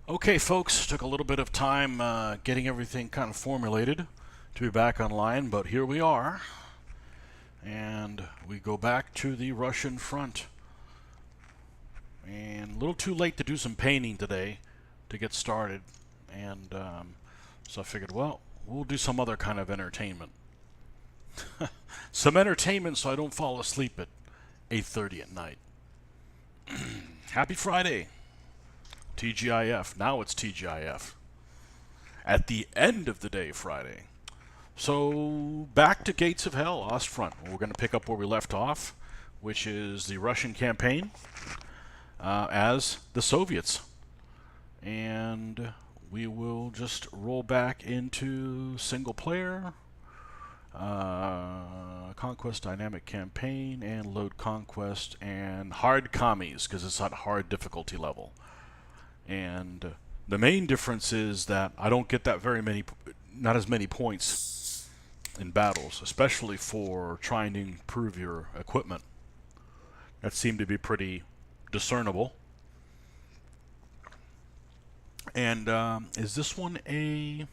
Okay, folks, took a little bit of time getting everything kind of formulated to be back online, but here we are. And we go back to the Russian front. And a little too late to do some painting today to get started. And so I figured, well, we'll do some other kind of entertainment. Some entertainment so I don't fall asleep at 8:30 at night. Happy Friday. TGIF. Now it's TGIF. At the end of the day, Friday. So, back to Gates of Hell, OSTFRONT. We're going to pick up where we left off, which is the Russian campaign as the Soviets. And we will just roll back into single player, Conquest Dynamic Campaign, and load Conquest, and hard commies, because it's at hard difficulty level. And the main difference is that I don't get not as many points in battles, especially for trying to improve your equipment. That seemed to be pretty discernible. And is this one a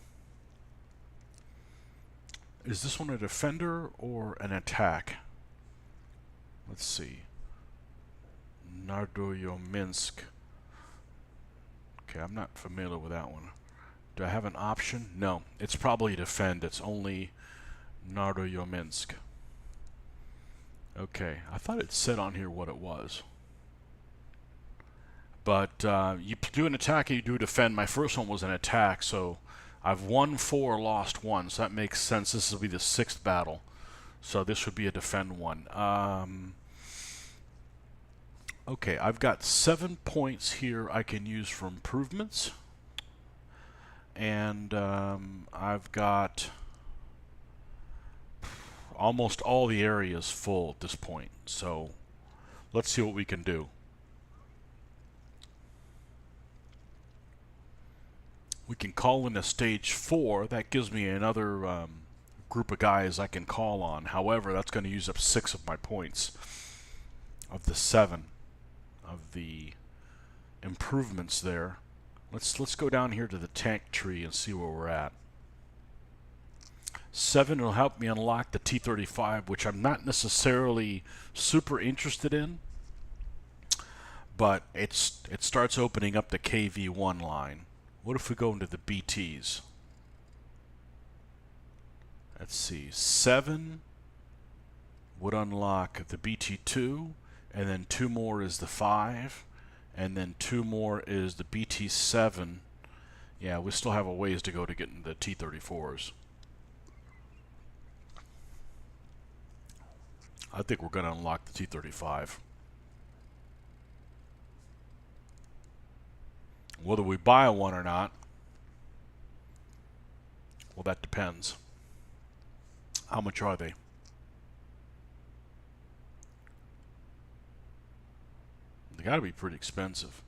defender or an attack? Let's see. Nardoyo-Minsk. Okay, I'm not familiar with that one. Do I have an option? No, it's probably defend. It's only Nardoyo-Minsk. Okay, I thought it said on here what it was. But you do an attack and you do defend. My first one was an attack, so I've won 4, lost 1, so that makes sense. This will be the 6th battle, so this would be a defend one. Okay, I've got 7 points here I can use for improvements. And I've got almost all the areas full at this point. So let's see what we can do. We can call in a stage 4. That gives me another group of guys I can call on. However, that's going to use up 6 of my points of the 7 of the improvements there. Let's go down here to the tank tree and see where we're at. 7 will help me unlock the T-35, which I'm not necessarily super interested in, but it starts opening up the KV-1 line. What if we go into the BTs? Let's see. 7 would unlock the BT-2, and then 2 more is the 5, and then 2 more is the BT-7. Yeah, we still have a ways to go to get into the T-34s. I think we're going to unlock the T-35. Whether we buy one or not, well, that depends. How much are they? They got to be pretty expensive.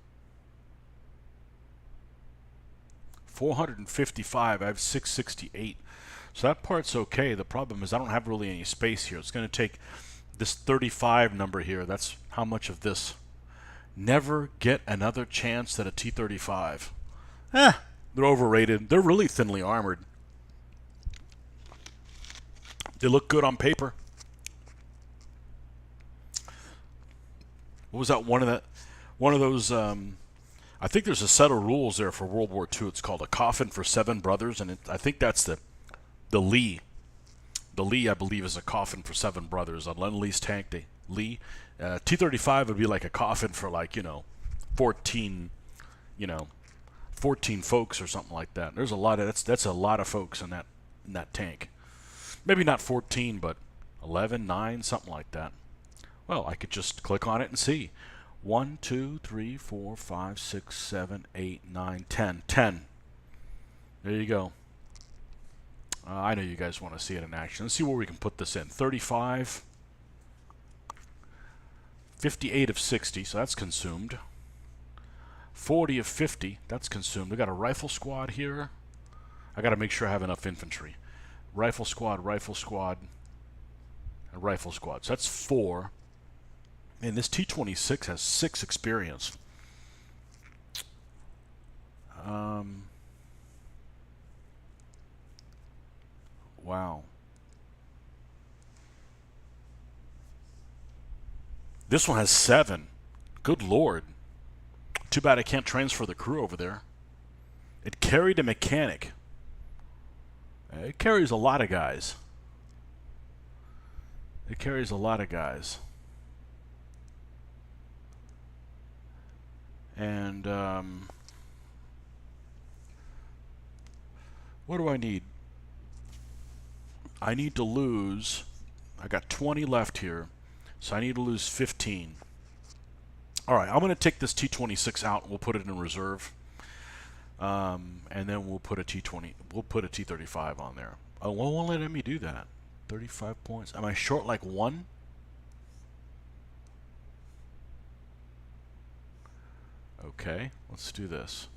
455. I have 668. So that part's okay. The problem is I don't have really any space here. It's going to take this 35 number here. That's how much of this. Never get another chance at a T-35. They're overrated. They're really thinly armored. They look good on paper. What was that? One of those. I think there's a set of rules there for World War II. It's called a coffin for 7 brothers, and I think that's the Lee. The Lee, I believe, is a coffin for 7 brothers. On Lend-Lease tank, the Lee. T-35 would be like a coffin for 14, 14 folks or something like that. There's a lot of that's a lot of folks in that tank. Maybe not 14, but 11, 9, something like that. Well, I could just click on it and see. 1, 2, 3, 4, 5, 6, 7, 8, 9, 10. 10. There you go. I know you guys want to see it in action. Let's see where we can put this in. 35. 58 of 60, so that's consumed. 40 of 50, that's consumed. We got a rifle squad here. I got to make sure I have enough infantry. Rifle squad, and rifle squad. So that's 4. And this T-26 has 6 experience. Wow. This one has 7. Good lord. Too bad I can't transfer the crew over there. It carried a mechanic. It carries a lot of guys. It carries a lot of guys. And, what do I need? I need to lose... I got 20 left here, so I need to lose 15. Alright, I'm going to take this T-26 out and we'll put it in reserve. And then we'll put a T-20... We'll put a T-35 on there. Oh, well, won't let me do that. 35 points. Am I short like 1? Okay, let's do this.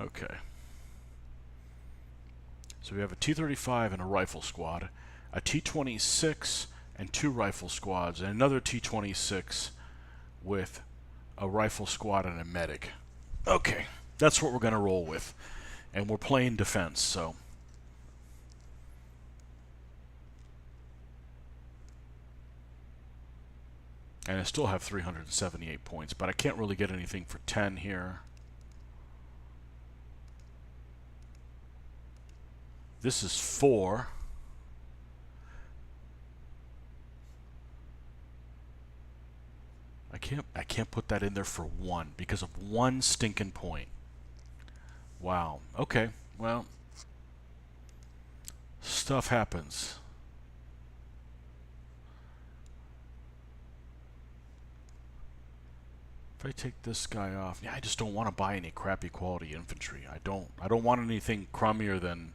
Okay. So we have a T-35 and a rifle squad, a T-26 and 2 rifle squads, and another T-26 with a rifle squad and a medic. Okay, that's what we're going to roll with. And we're playing defense, so... And I still have 378 points, but I can't really get anything for 10 here. This is 4. I can't put that in there for 1 because of 1 stinking point. Wow. Okay. Well, stuff happens. If I take this guy off, yeah, I just don't want to buy any crappy quality infantry. I don't want anything crummier than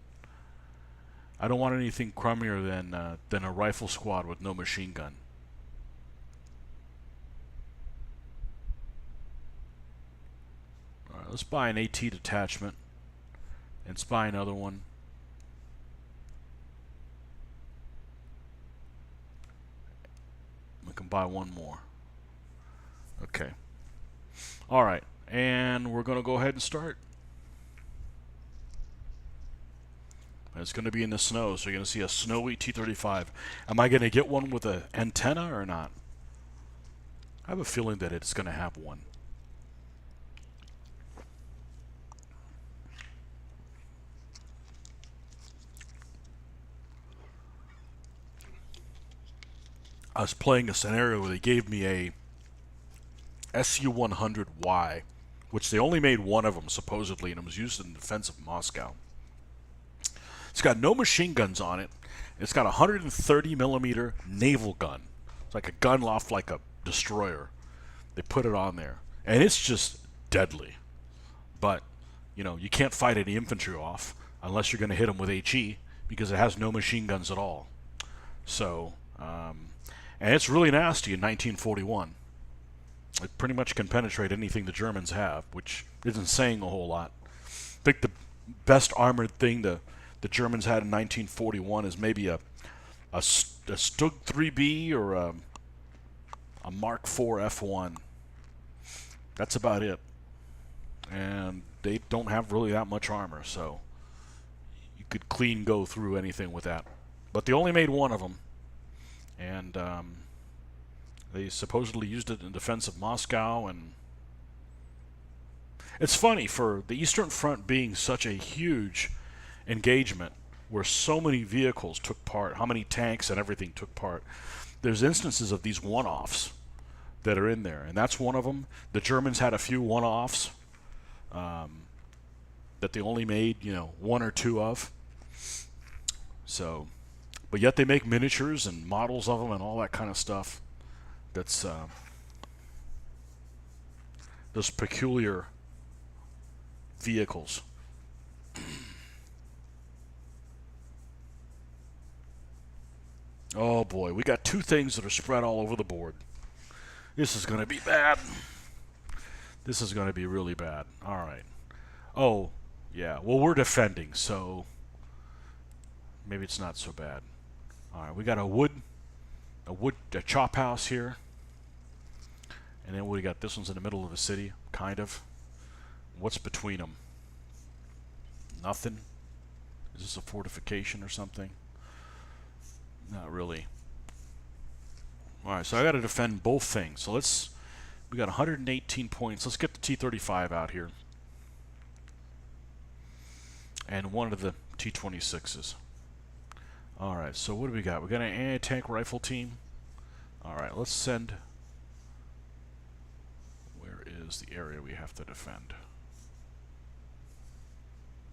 than a rifle squad with no machine gun. All right, let's buy an AT detachment and spy another one. We can buy one more. Okay. All right, and we're going to go ahead and start. It's going to be in the snow, so you're going to see a snowy T-35. Am I going to get one with an antenna or not? I have a feeling that it's going to have one. I was playing a scenario where they gave me a Su-100Y, which they only made one of them, supposedly, and it was used in defense of Moscow. It's got no machine guns on it. It's got a 130 millimeter naval gun. It's like a gun off like a destroyer. They put it on there, and it's just deadly. But, you know, you can't fight any infantry off unless you're going to hit them with HE, because it has no machine guns at all. So, and it's really nasty in 1941. It pretty much can penetrate anything the Germans have, which isn't saying a whole lot. I think the best armored thing the Germans had in 1941 is maybe a Stug 3B or a Mark IV F1. That's about it. And they don't have really that much armor, so you could clean go through anything with that. But they only made one of them, and they supposedly used it in defense of Moscow. And it's funny, for the Eastern Front being such a huge engagement where so many vehicles took part, how many tanks and everything took part, there's instances of these one-offs that are in there, and that's one of them. The Germans had a few one-offs that they only made, you know, 1 or 2 of. So, but yet they make miniatures and models of them and all that kind of stuff. That's those peculiar vehicles. Oh boy, we got 2 things that are spread all over the board. This is going to be bad. This is going to be really bad. All right. Oh, yeah. Well, we're defending, so maybe it's not so bad. All right, we got a wood a chop house here. And then we got this one's in the middle of the city, kind of. What's between them? Nothing. Is this a fortification or something? Not really. Alright, so I got to defend both things. So we got 118 points. Let's get the T-35 out here. And one of the T-26s. Alright, so what do we got? We got an anti-tank rifle team. Alright, let's send... Where is the area we have to defend?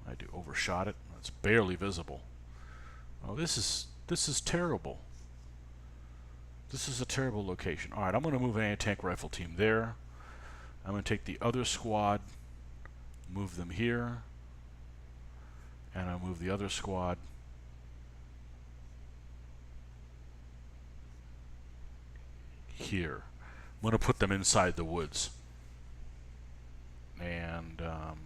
I overshot it. It's barely visible. Oh, this is terrible. This is a terrible location. Alright, I'm going to move an anti-tank rifle team there. I'm going to take the other squad, move them here, and I'll move the other squad here. I'm going to put them inside the woods. And I'm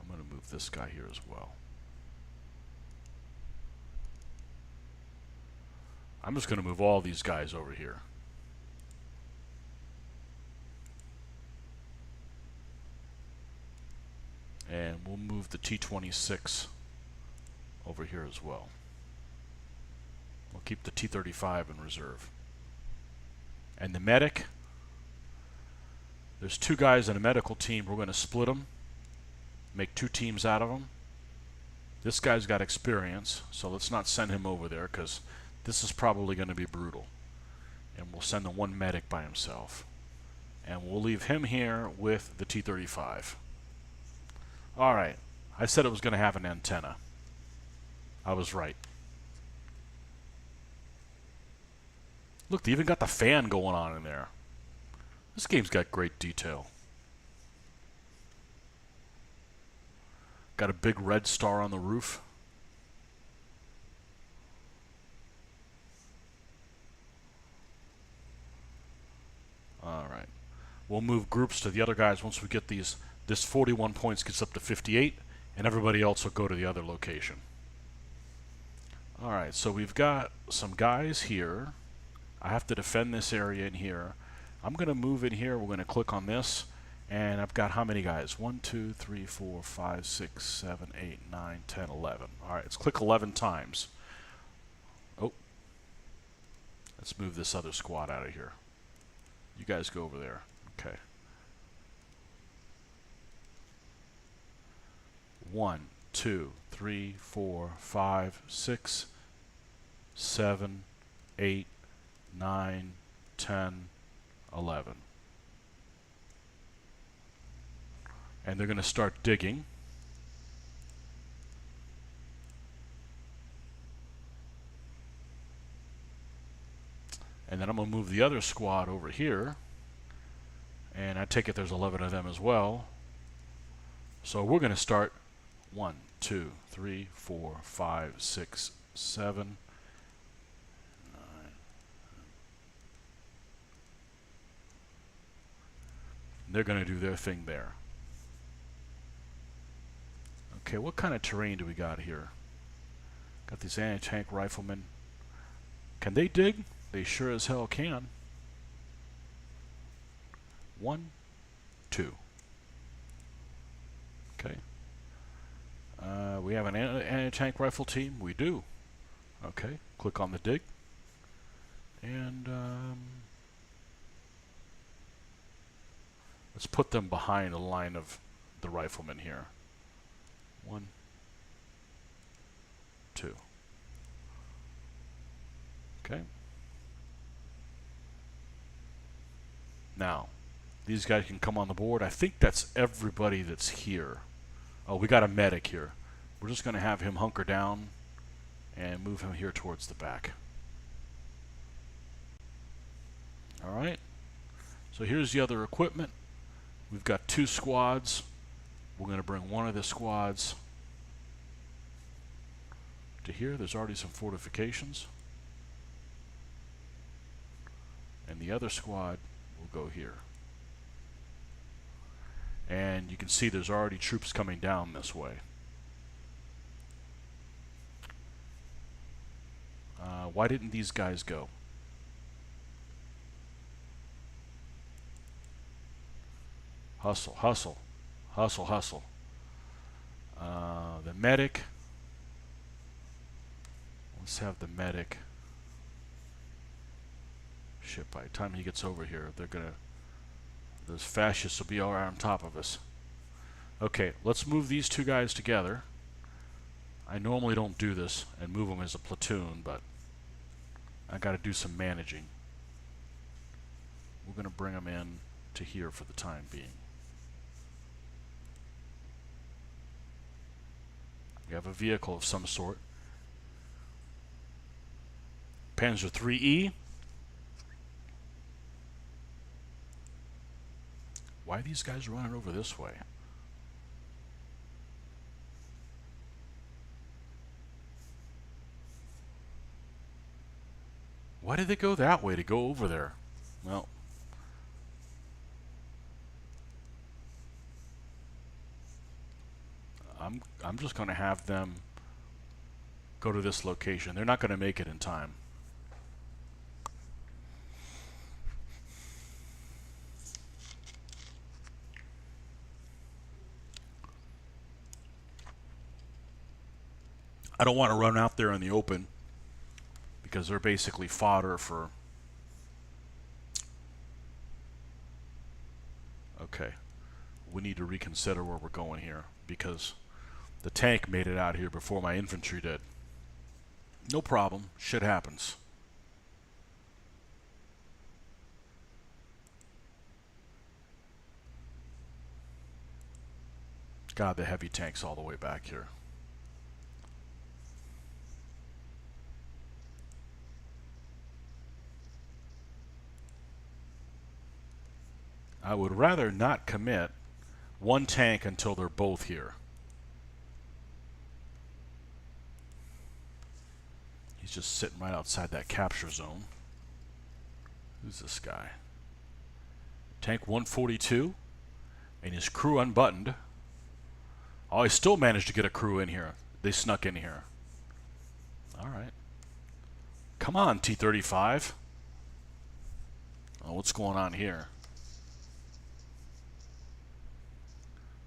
going to move this guy here as well. I'm just going to move all these guys over here. And we'll move the T-26 over here as well. We'll keep the T-35 in reserve. And the medic, there's two guys in a medical team. We're going to split them, make two teams out of them. This guy's got experience, so let's not send him over there because this is probably going to be brutal. And we'll send the one medic by himself. And we'll leave him here with the T-35. Alright, I said it was going to have an antenna. I was right. Look, they even got the fan going on in there. This game's got great detail. Got a big red star on the roof. Alright. We'll move groups to the other guys once we get these. This 41 points gets up to 58, and everybody else will go to the other location. Alright, so we've got some guys here. I have to defend this area in here. I'm going to move in here. We're going to click on this. And I've got how many guys? 1, 2, 3, 4, 5, 6, 7, 8, 9, 10, 11. Alright, let's click 11 times. Oh. Let's move this other squad out of here. You guys go over there. Okay. 1, 2, 3, 4, 5, 6, 7, 8, 9, 10, 11. And they're going to start digging. And then I'm going to move the other squad over here. And I take it there's 11 of them as well. So we're going to start 1, 2, 3, 4, 5, 6, 7, 9. They're going to do their thing there. Okay, what kind of terrain do we got here? Got these anti-tank riflemen. Can they dig? They sure as hell can. 1, 2. Okay. We have an anti-tank rifle team? We do. Okay, click on the dig. And let's put them behind the line of the riflemen here. 1, 2. Okay. Now, these guys can come on the board. I think that's everybody that's here. Oh, we got a medic here. We're just going to have him hunker down and move him here towards the back. Alright. So here's the other equipment. We've got 2 squads. We're going to bring one of the squads to here. There's already some fortifications. And the other squad will go here. And you can see there's already troops coming down this way. Why didn't these guys go? Hustle, hustle, hustle, hustle. The medic. Let's have the medic. Shit, by the time he gets over here, those fascists will be all right on top of us. Okay, let's move these two guys together. I normally don't do this and move them as a platoon, but I got to do some managing. We're going to bring them in to here for the time being. We have a vehicle of some sort. Panzer IIIe. Why are these guys running over this way? Why did they go that way to go over there? Well, I'm just going to have them go to this location. They're not going to make it in time. I don't want to run out there in the open because they're basically fodder for... Okay. We need to reconsider where we're going here because the tank made it out here before my infantry did. No problem. Shit happens. God, the heavy tank's all the way back here. I would rather not commit one tank until they're both here. He's just sitting right outside that capture zone. Who's this guy? Tank 142 and his crew unbuttoned. Oh, he still managed to get a crew in here. They snuck in here. Alright. Come on, T-35. Oh, what's going on here?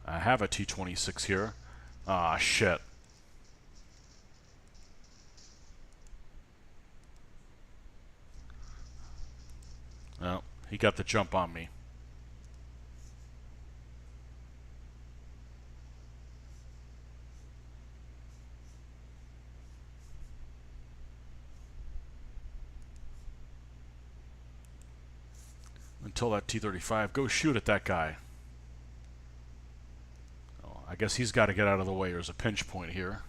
I have a T-26 here. Ah, shit. Well, he got the jump on me. Until that T-35, go shoot at that guy. Oh, I guess he's got to get out of the way. There's a pinch point here.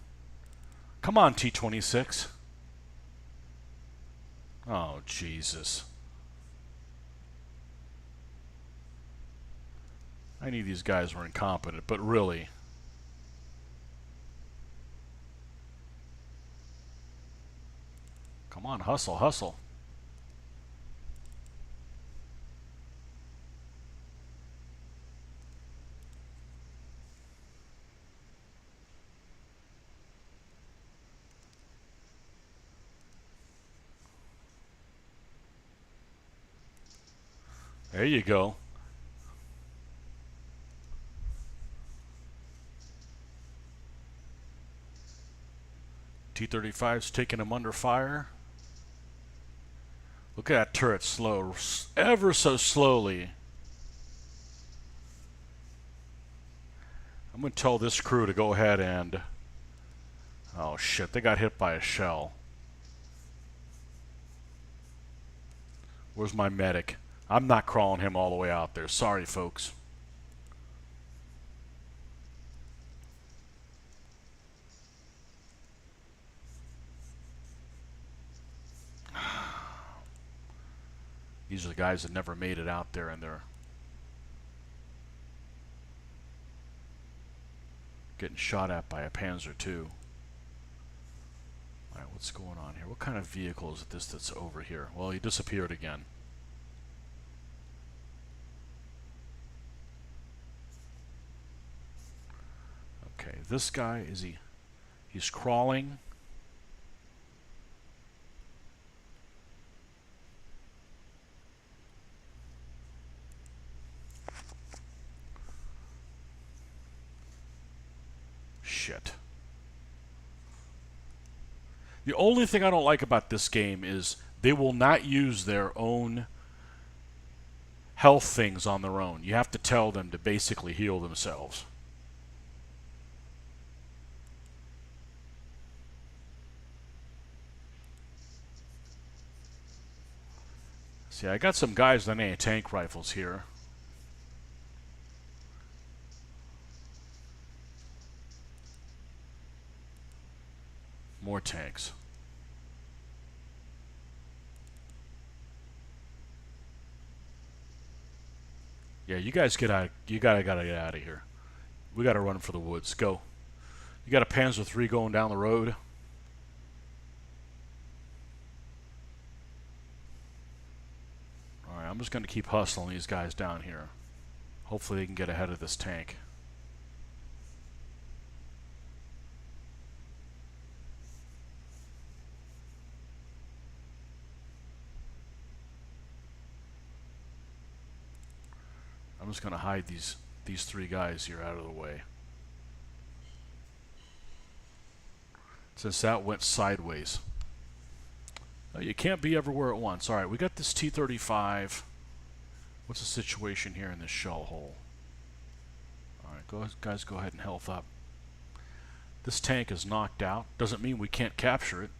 Come on, T-26. Oh, Jesus. I knew these guys were incompetent, but really. Come on, hustle, hustle. There you go. T-35's taking him under fire. Look at that turret slow, ever so slowly. I'm going to tell this crew to go ahead and... Oh shit, they got hit by a shell. Where's my medic? I'm not crawling him all the way out there. Sorry, folks. These are the guys that never made it out there, and they're getting shot at by a Panzer II. Alright, what's going on here? What kind of vehicle is this that's over here? Well, he disappeared again. Okay, this guy, he's crawling. shit. The only thing I don't like about this game is they will not use their own health things on their own. You have to tell them to basically heal themselves. See, I got some guys with anti-tank rifles here. More tanks. Yeah, you guys get out. You gotta get out of here. We gotta run for the woods. Go. You got a Panzer III going down the road. All right, I'm just gonna keep hustling these guys down here. Hopefully they can get ahead of this tank. I'm just gonna hide these three guys here out of the way. Since that went sideways. Oh, you can't be everywhere at once. Alright, we got this T-35. What's the situation here in this shell hole? Alright, guys, go ahead and health up. This tank is knocked out. Doesn't mean we can't capture it.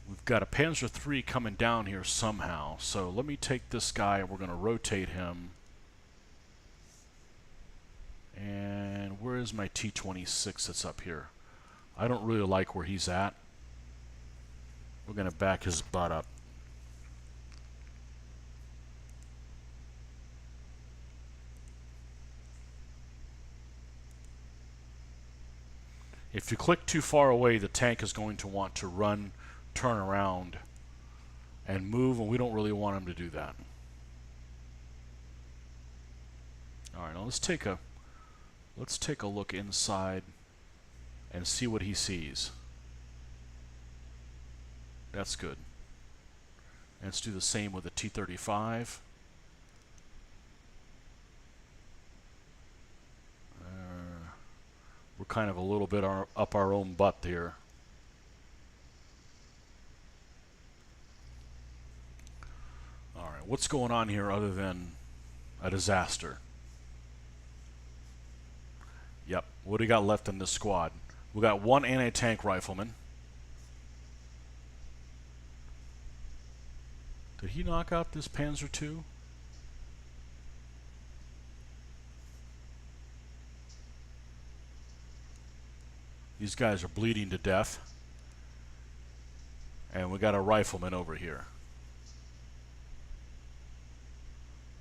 We've got a Panzer III coming down here somehow. So let me take this guy and we're going to rotate him. And where is my T-26 that's up here? I don't really like where he's at. We're going to back his butt up. If you click too far away, the tank is going to want to run, turn around, and move, and we don't really want him to do that. Alright, now let's take a look inside and see what he sees. That's good. And let's do the same with the T-35. We're kind of a little bit up our own butt here. Alright, what's going on here other than a disaster? Yep, what do we got left in this squad? We got one anti-tank rifleman. Did he knock out this Panzer II? These guys are bleeding to death. And we got a rifleman over here.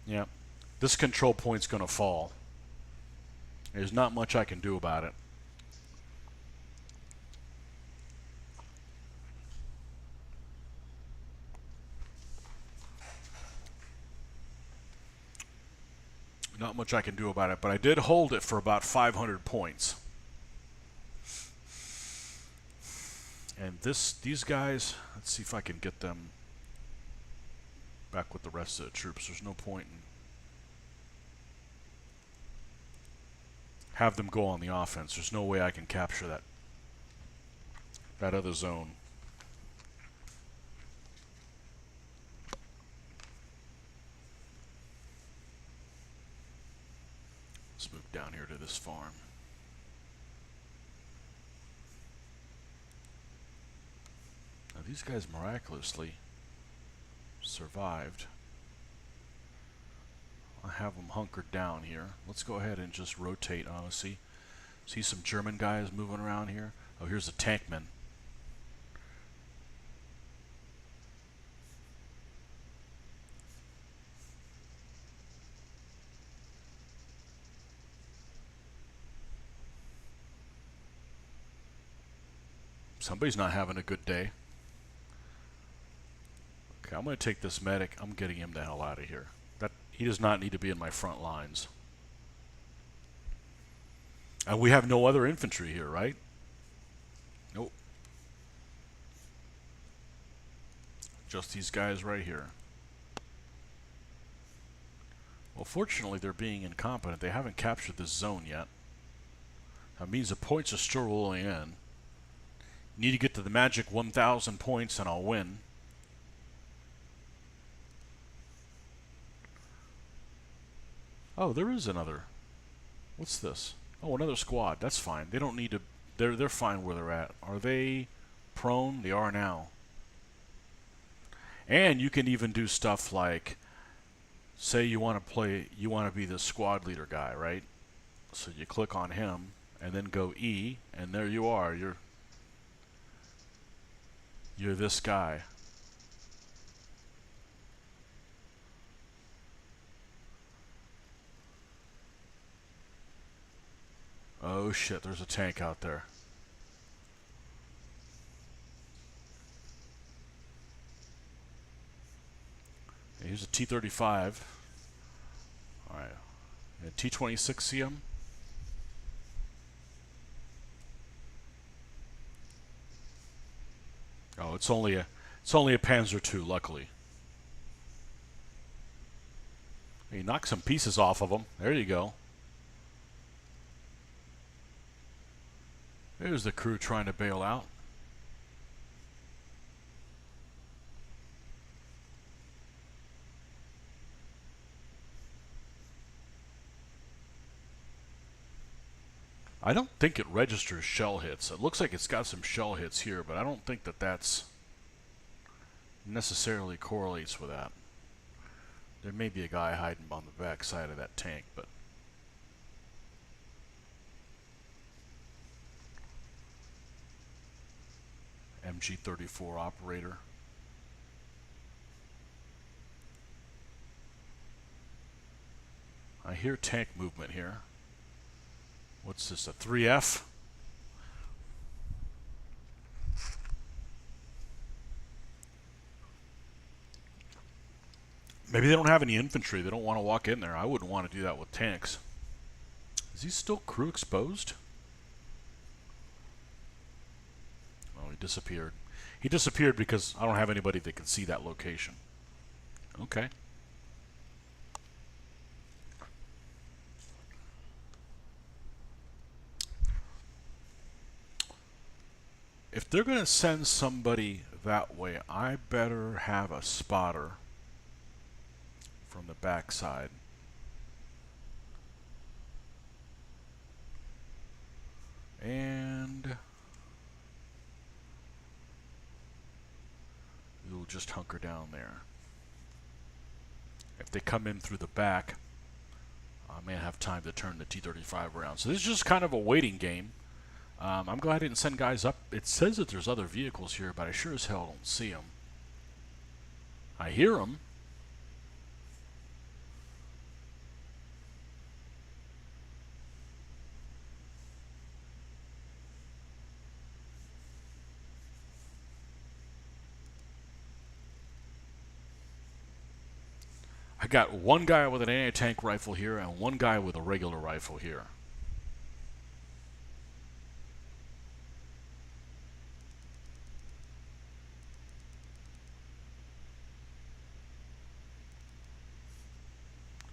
Yep. This control point's going to fall. There's not much I can do about it. Not much I can do about it, but I did hold it for about 500 points. And these guys, let's see if I can get them back with the rest of the troops. There's no point in have them go on the offense. There's no way I can capture that other zone. Let's move down here to this farm. Now these guys miraculously survived. I have them hunkered down here. Let's go ahead and just rotate, honestly. See some German guys moving around here. Oh, here's a tankman. Somebody's not having a good day. Okay, I'm going to take this medic. I'm getting him the hell out of here. He does not need to be in my front lines. And we have no other infantry here, right? Nope. Just these guys right here. Well, fortunately, they're being incompetent. They haven't captured this zone yet. That means the points are still rolling in. Need to get to the magic 1,000 points and I'll win. Oh, there is another. What's this? Oh, another squad. That's fine. They don't need to. They're fine where they're at. Are they prone? They are now. And you can even do stuff like, say you want to be the squad leader guy, right? So you click on him and then go E, and there you are. You're this guy. Oh shit, there's a tank out there. Here's a T-35. Alright. T-26 see him? Oh, it's only a Panzer II, luckily. He knocked some pieces off of him. There you go. There's the crew trying to bail out. I don't think it registers shell hits. It looks like it's got some shell hits here, but I don't think that that's necessarily correlates with that. There may be a guy hiding on the back side of that tank, but MG-34 operator. I hear tank movement here. What's this, a 3F? Maybe they don't have any infantry. They don't want to walk in there. I wouldn't want to do that with tanks. Is he still crew exposed? Oh, he disappeared. He disappeared because I don't have anybody that can see that location. Okay. If they're going to send somebody that way, I better have a spotter from the backside. And we'll just hunker down there. If they come in through the back, I may have time to turn the T-35 around. So this is just kind of a waiting game. I'm glad I didn't send guys up. It says that there's other vehicles here, but I sure as hell don't see them. I hear them. I got one guy with an anti-tank rifle here and one guy with a regular rifle here.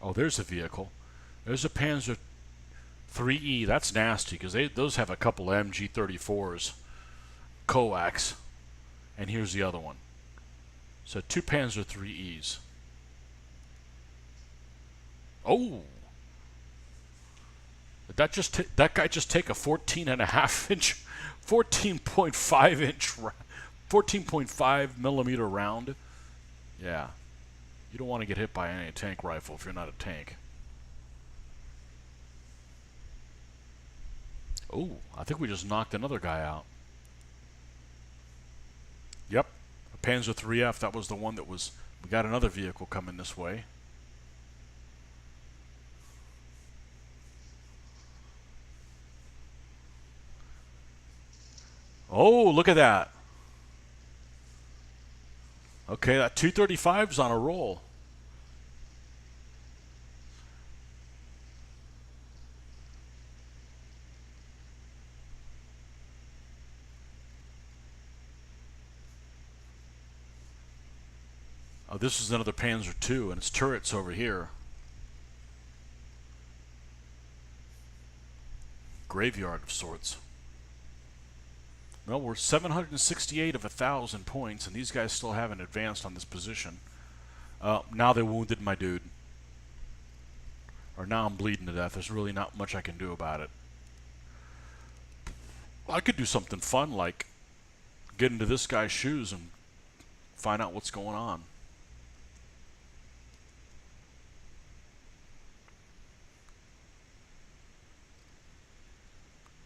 Oh, there's a vehicle. There's a Panzer IIIe. That's nasty because those have a couple MG-34s, coax, and here's the other one. So 2 Panzer IIIes. Oh, did that guy just take a 14.5 inch, 14.5 inch, 14.5 millimeter round? Yeah. You don't want to get hit by any tank rifle if you're not a tank. Oh, I think we just knocked another guy out. Yep, a Panzer IIIF. That was the one that was. We got another vehicle coming this way. Oh, look at that. Okay, that 235's on a roll. Oh, this is another Panzer II, and its turret's over here. graveyard of sorts. Well, we're 768 of 1,000 points, and these guys still haven't advanced on this position. Now they wounded my dude. Or now I'm bleeding to death. There's really not much I can do about it. I could do something fun like get into this guy's shoes and find out what's going on.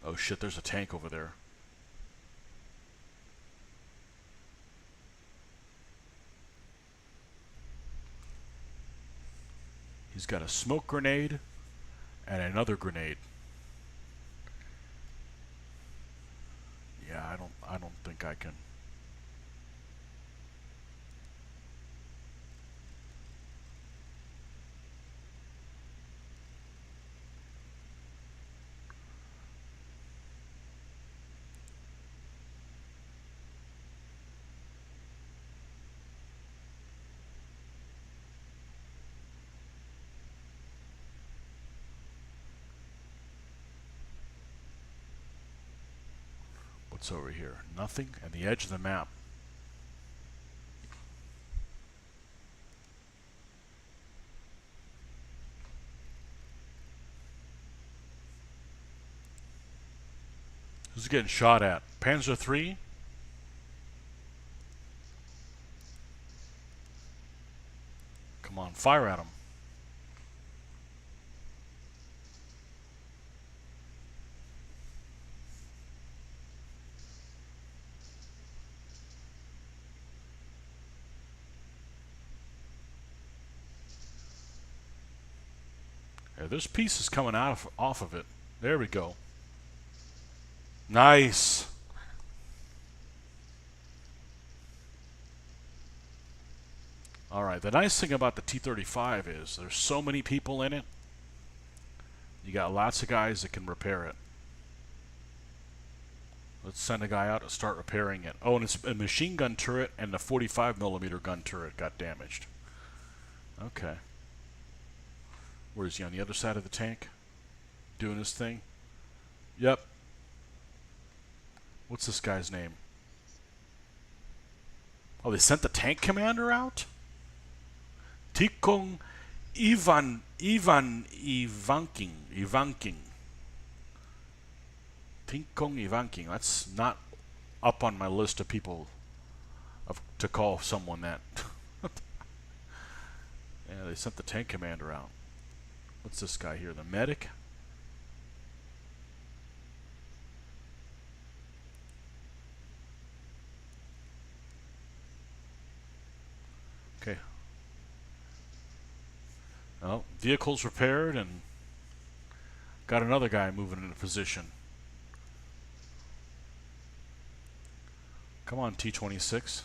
Oh shit, there's a tank over there. He's got a smoke grenade and another grenade. Yeah, I don't think I can. What's over here? Nothing? And the edge of the map. Who's getting shot at? Panzer III? Come on, fire at him. Yeah, there's pieces coming out off of it. There we go. Nice. Alright, the nice thing about the T-35 is there's so many people in it. You got lots of guys that can repair it. Let's send a guy out to start repairing it. Oh, and it's a machine gun turret and the 45mm gun turret got damaged. Okay. Where is he, on the other side of the tank? Doing his thing? Yep. What's this guy's name? Oh, they sent the tank commander out? Tikong Ivanking. Tikong Ivanking. That's not up on my list of people to call someone that. Yeah, they sent the tank commander out. What's this guy here? The medic? Okay. Well, vehicle's repaired and got another guy moving into position. Come on, T-26.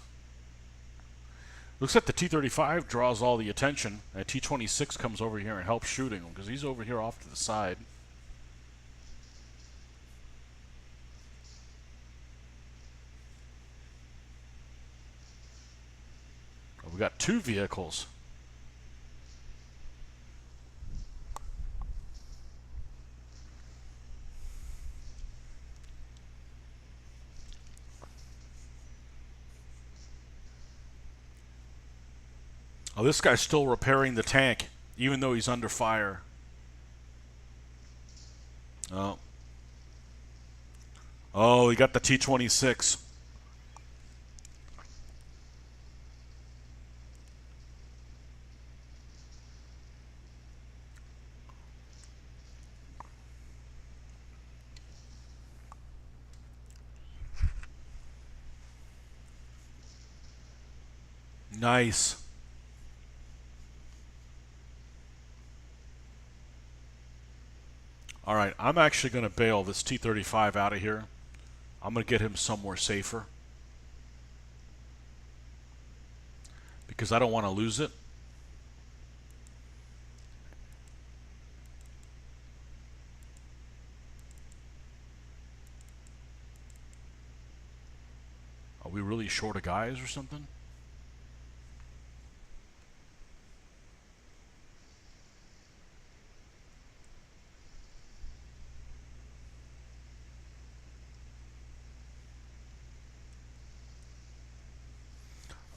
Looks like the T-35 draws all the attention, and T-26 comes over here and helps shooting him because he's over here off to the side. Oh, we got two vehicles. Oh, this guy's still repairing the tank, even though he's under fire. Oh. Oh, he got the T-26. Nice. Alright, I'm actually going to bail this T-35 out of here. I'm going to get him somewhere safer. Because I don't want to lose it. Are we really short of guys or something?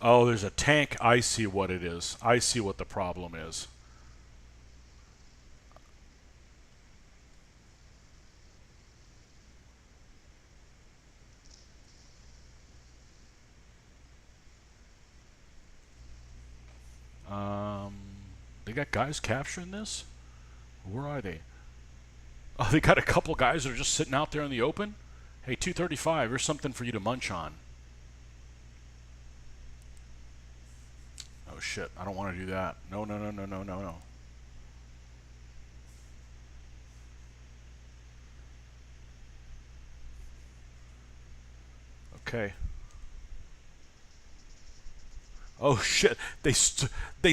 Oh, there's a tank. I see what it is. I see what the problem is. Um, they got guys capturing this? Where are they? Oh, they got a couple guys that are just sitting out there in the open? Hey, 235, here's something for you to munch on. Oh, shit. I don't want to do that. No, no, no, no, no, no, no. Okay. Oh, shit. They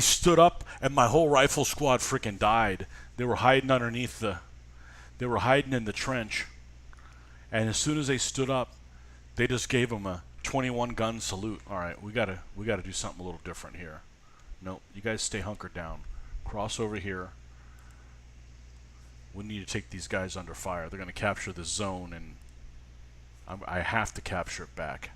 stood up, and my whole rifle squad freaking died. They were hiding underneath the... They were hiding in the trench. And as soon as they stood up, they just gave them a 21 gun salute. All right, we gotta do something a little different here. No, you guys stay hunkered down. Cross over here. We need to take these guys under fire. They're gonna capture the zone, and I have to capture it back.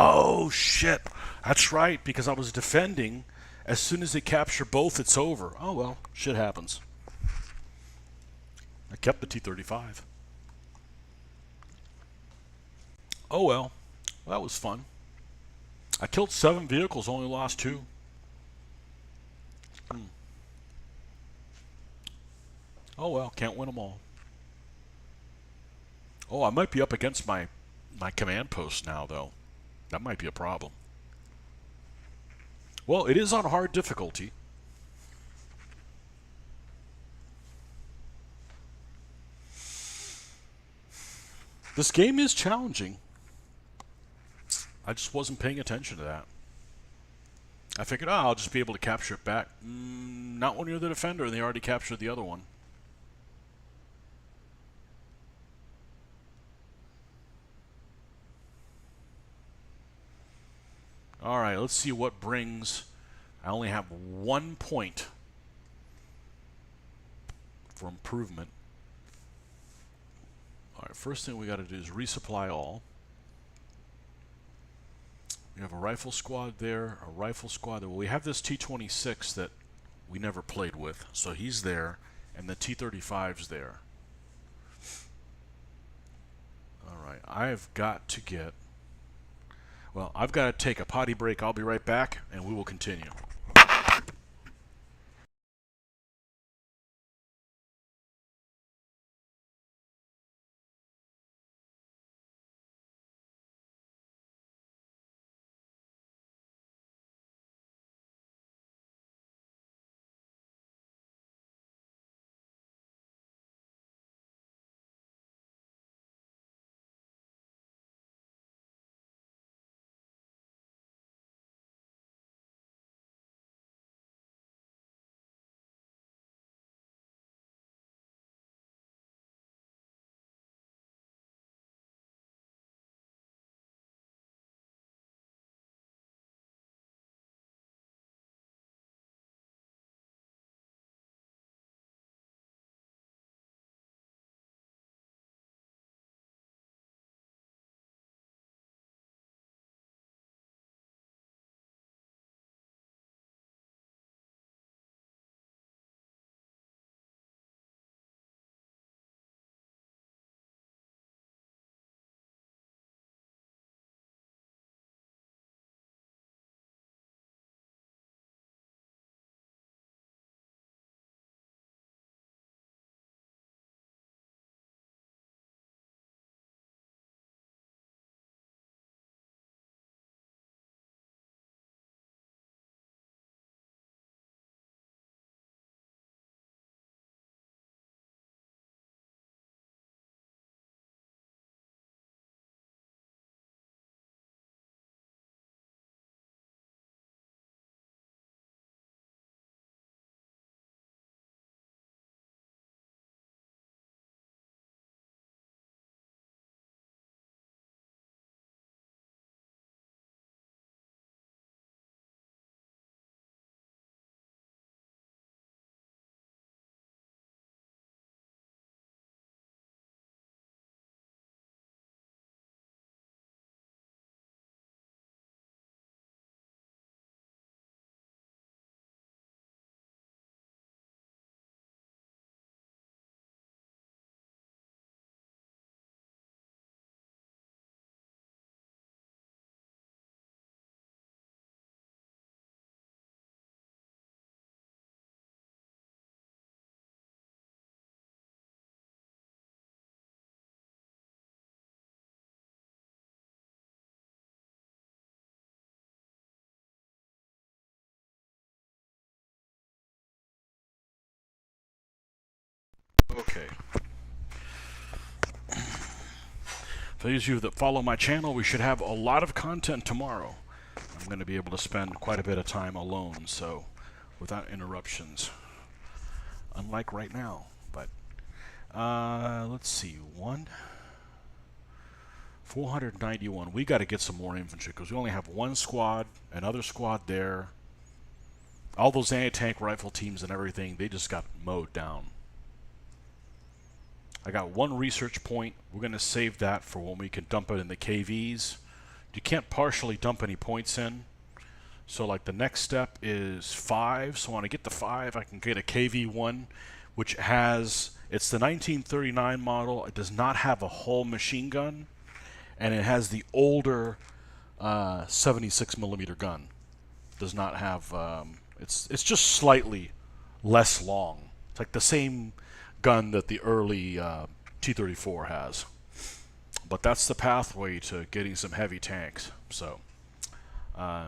Oh shit! That's right, because I was defending. As soon as they capture both, it's over. Oh well, shit happens. I kept the T-35. Oh well, that was fun. I killed 7 vehicles, only lost 2. Hmm. Oh well, can't win them all. Oh, I might be up against my command post now, though. That might be a problem. Well, it is on hard difficulty. This game is challenging. I just wasn't paying attention to that. I figured, oh, I'll just be able to capture it back. Not when you're the defender and they already captured the other one. Alright, let's see what brings... I only have 1 point for improvement. Alright, first thing we got to do is resupply all. We have a rifle squad there, a rifle squad there. Well, we have this T-26 that we never played with, so he's there, and the T-35's there. Alright, I've got to get... Well, I've got to take a potty break. I'll be right back, and we will continue. Okay. For those of you that follow my channel, we should have a lot of content tomorrow. I'm going to be able to spend quite a bit of time alone, so without interruptions. Unlike right now, but let's see, 491. We got to get some more infantry because we only have one squad, another squad there. All those anti-tank rifle teams and everything, they just got mowed down. I got one research point. We're going to save that for when we can dump it in the KVs. You can't partially dump any points in. So like the next step is 5. So when I get to 5, I can get a KV1, which has, it's the 1939 model. It does not have a hull machine gun, and it has the older 76 millimeter gun. Does not have, it's just slightly less long. It's like the same gun that the early T-34 has. But that's the pathway to getting some heavy tanks. So.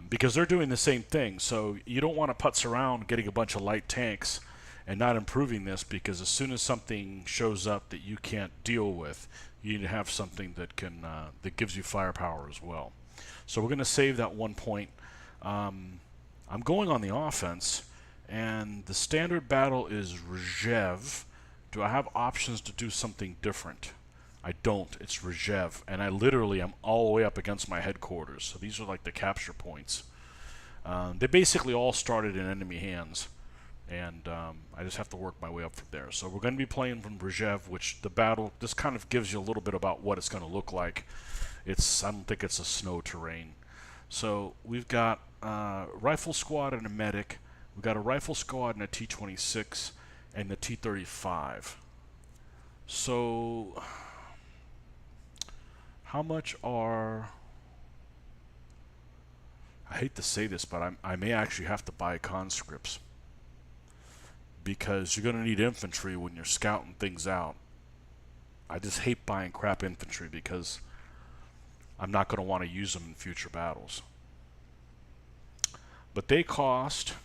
Because they're doing the same thing, so you don't want to putz around getting a bunch of light tanks and not improving this, because as soon as something shows up that you can't deal with, you need to have something that can that gives you firepower as well. So we're going to save that 1 point. I'm going on the offense, and the standard battle is Rzhev. Do I have options to do something different? I don't. It's Rzhev, and I literally am all the way up against my headquarters. So these are like the capture points. They basically all started in enemy hands, and I just have to work my way up from there. So we're going to be playing from Rzhev, which the battle, this kind of gives you a little bit about what it's going to look like. I don't think it's a snow terrain. So we've got a rifle squad and a medic. We've got a rifle squad and a T-26 and the T-35. So how much are... I hate to say this, but I may actually have to buy conscripts, because you're going to need infantry when you're scouting things out. I just hate buying crap infantry because I'm not going to want to use them in future battles. But they cost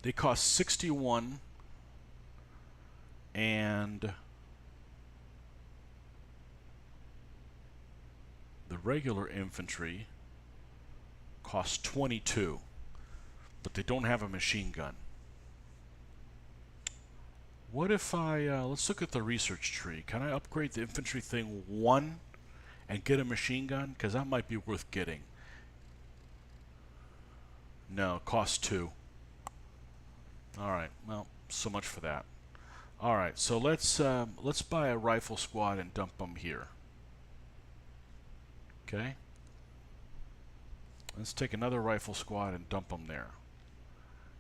61, and the regular infantry costs 22, but they don't have a machine gun. What if let's look at the research tree. Can I upgrade the infantry thing 1 and get a machine gun? Because that might be worth getting. No, it costs 2. Alright, well, so much for that. Alright, so let's buy a rifle squad and dump them here. Okay? Let's take another rifle squad and dump them there.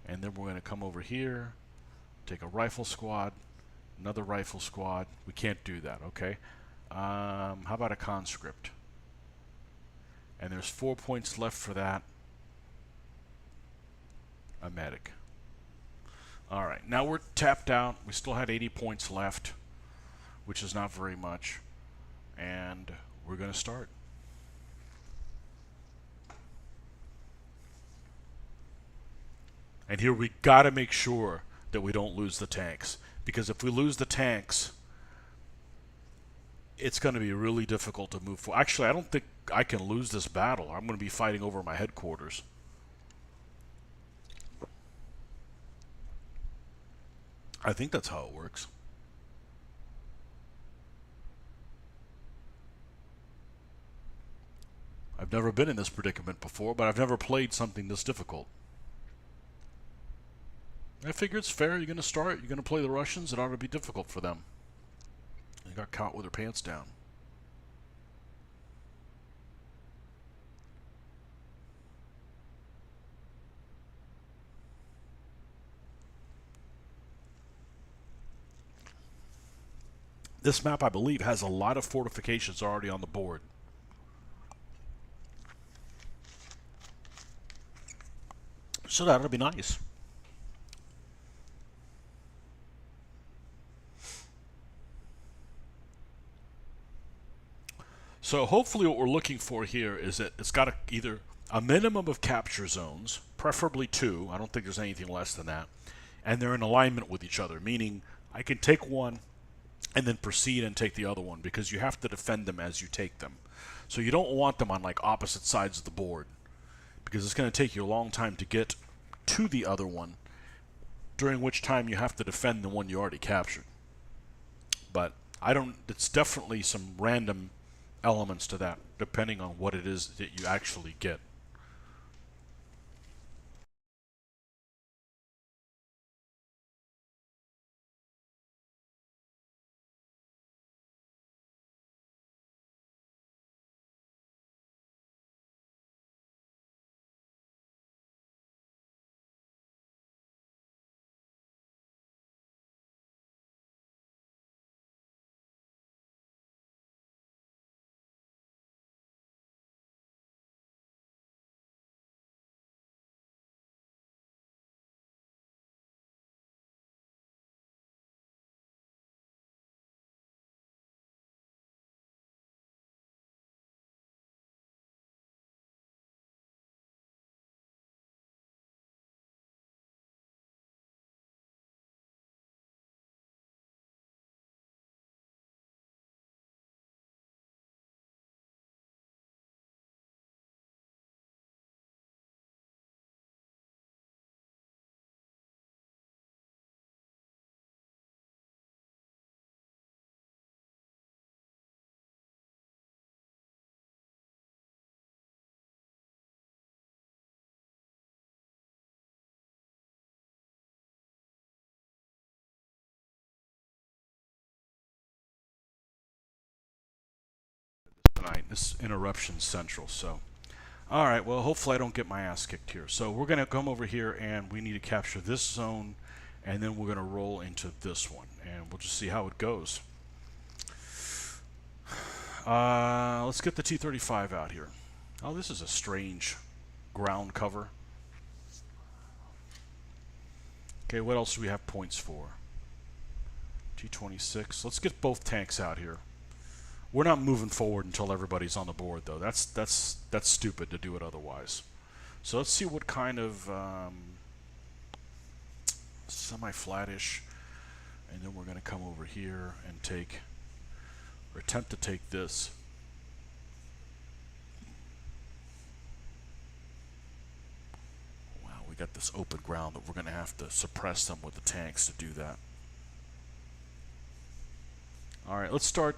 And then we're going to come over here, take a rifle squad, another rifle squad. We can't do that, okay? How about a conscript? And there's 4 points left for that. A medic. Alright, now we're tapped out. We still had 80 points left, which is not very much. And we're going to start. And here we got to make sure that we don't lose the tanks, because if we lose the tanks, it's going to be really difficult to move forward. Actually, I don't think I can lose this battle. I'm going to be fighting over my headquarters. I think that's how it works. I've never been in this predicament before, but I've never played something this difficult. I figure it's fair. You're going to start. You're going to play the Russians. It ought to be difficult for them. They got caught with their pants down. This map, I believe, has a lot of fortifications already on the board. So that'll be nice. So hopefully what we're looking for here is that it's got either a minimum of capture zones, preferably 2. I don't think there's anything less than that. And they're in alignment with each other, meaning I can take one and then proceed and take the other one because you have to defend them as you take them. So you don't want them on like opposite sides of the board because it's going to take you a long time to get to the other one, during which time you have to defend the one you already captured. But I don't, it's definitely some random elements to that depending on what it is that you actually get. Tonight, this interruption central, so. Alright, well hopefully I don't get my ass kicked here. So we're going to come over here and we need to capture this zone and then we're going to roll into this one and we'll just see how it goes. Let's get the T-35 out here. Oh, this is a strange ground cover. Okay, what else do we have points for? T-26. Let's get both tanks out here. We're not moving forward until everybody's on the board, though. That's stupid to do it otherwise. So let's see what kind of semi-flattish, and then we're going to come over here and take, or attempt to take this. Wow, we got this open ground, but we're going to have to suppress them with the tanks to do that. Alright, let's start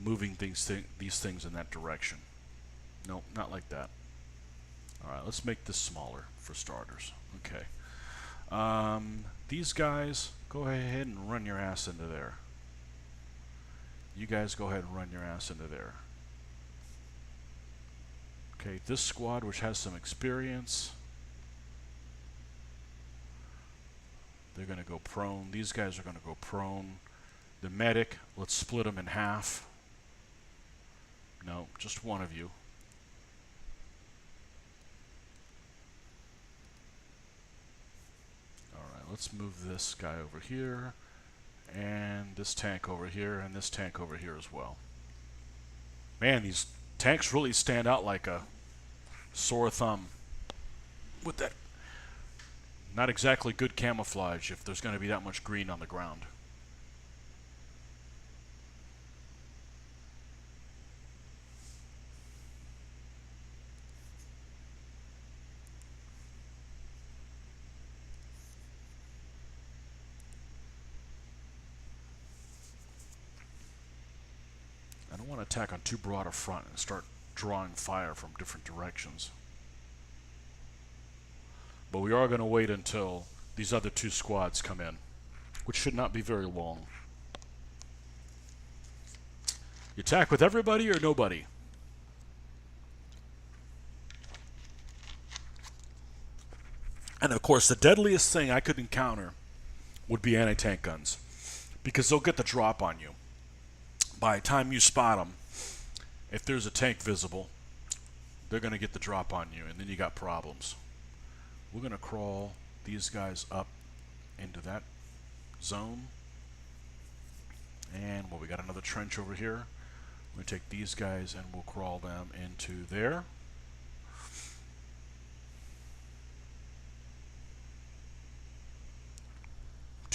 moving these things in that direction. Nope, not like that. Alright, let's make this smaller for starters. Okay. These guys, go ahead and run your ass into there. You guys go ahead and run your ass into there. Okay, this squad, which has some experience, they're going to go prone. These guys are going to go prone. The medic, let's split them in half. No, just one of you. Alright, let's move this guy over here, and this tank over here, and this tank over here as well. Man, these tanks really stand out like a sore thumb. With that, not exactly good camouflage if there's going to be that much green on the ground. I don't want to attack on too broad a front and start drawing fire from different directions. But we are going to wait until these other two squads come in, which should not be very long. You attack with everybody or nobody? And of course, the deadliest thing I could encounter would be anti-tank guns, because they'll get the drop on you. By the time you spot them, if there's a tank visible, they're going to get the drop on you, and then you got problems. We're going to crawl these guys up into that zone. And well, we got another trench over here. We're going to take these guys and we'll crawl them into there.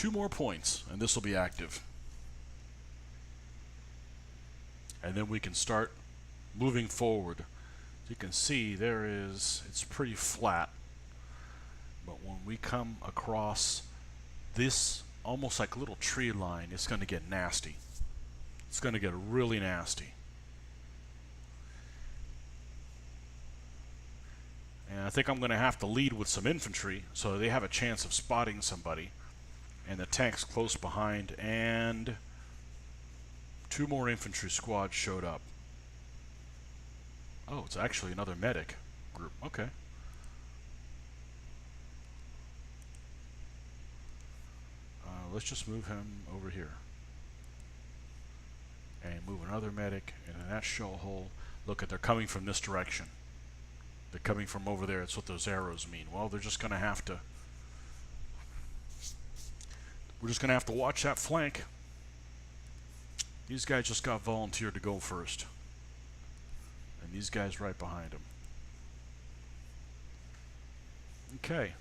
2 more points, and this will be active. And then we can start moving forward. As you can see, it's pretty flat. But when we come across this almost like a little tree line, it's going to get nasty. It's going to get really nasty. And I think I'm going to have to lead with some infantry so they have a chance of spotting somebody. And the tank's close behind, and 2 more infantry squads showed up. Oh, it's actually another medic group. Okay. Let's just move him over here. And move another medic into that shell hole. Look, they're coming from this direction. They're coming from over there. That's what those arrows mean. Well, they're just going to have to... We're just going to have to watch that flank. These guys just got volunteered to go first. And these guys right behind them. Okay.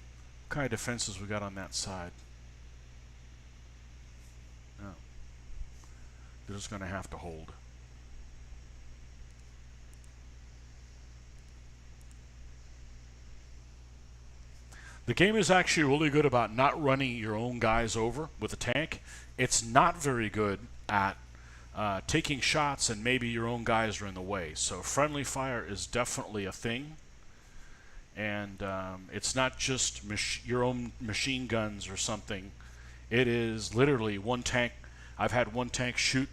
What kind of defenses we got on that side? No. They're just going to have to hold. The game is actually really good about not running your own guys over with a tank. It's not very good at taking shots and maybe your own guys are in the way. So friendly fire is definitely a thing. And it's not just your own machine guns or something. It is literally one tank. I've had one tank shoot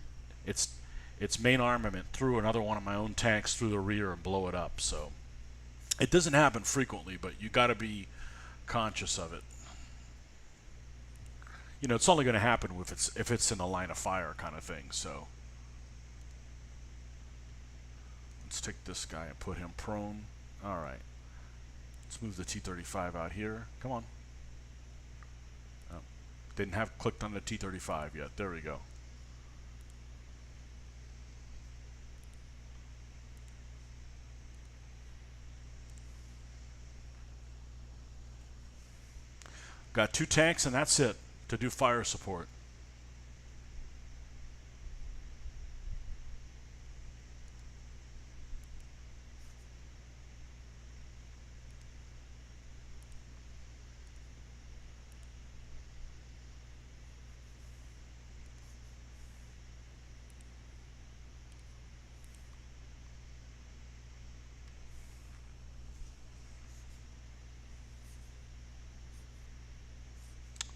its main armament through another one of my own tanks through the rear and blow it up. So it doesn't happen frequently, but you got to be conscious of it. You know, it's only going to happen if it's in the line of fire kind of thing. So let's take this guy and put him prone. All right. Let's move the T-35 out here. Come on. Oh, didn't have clicked on the T-35 yet. There we go. Got 2 tanks and that's it to do fire support.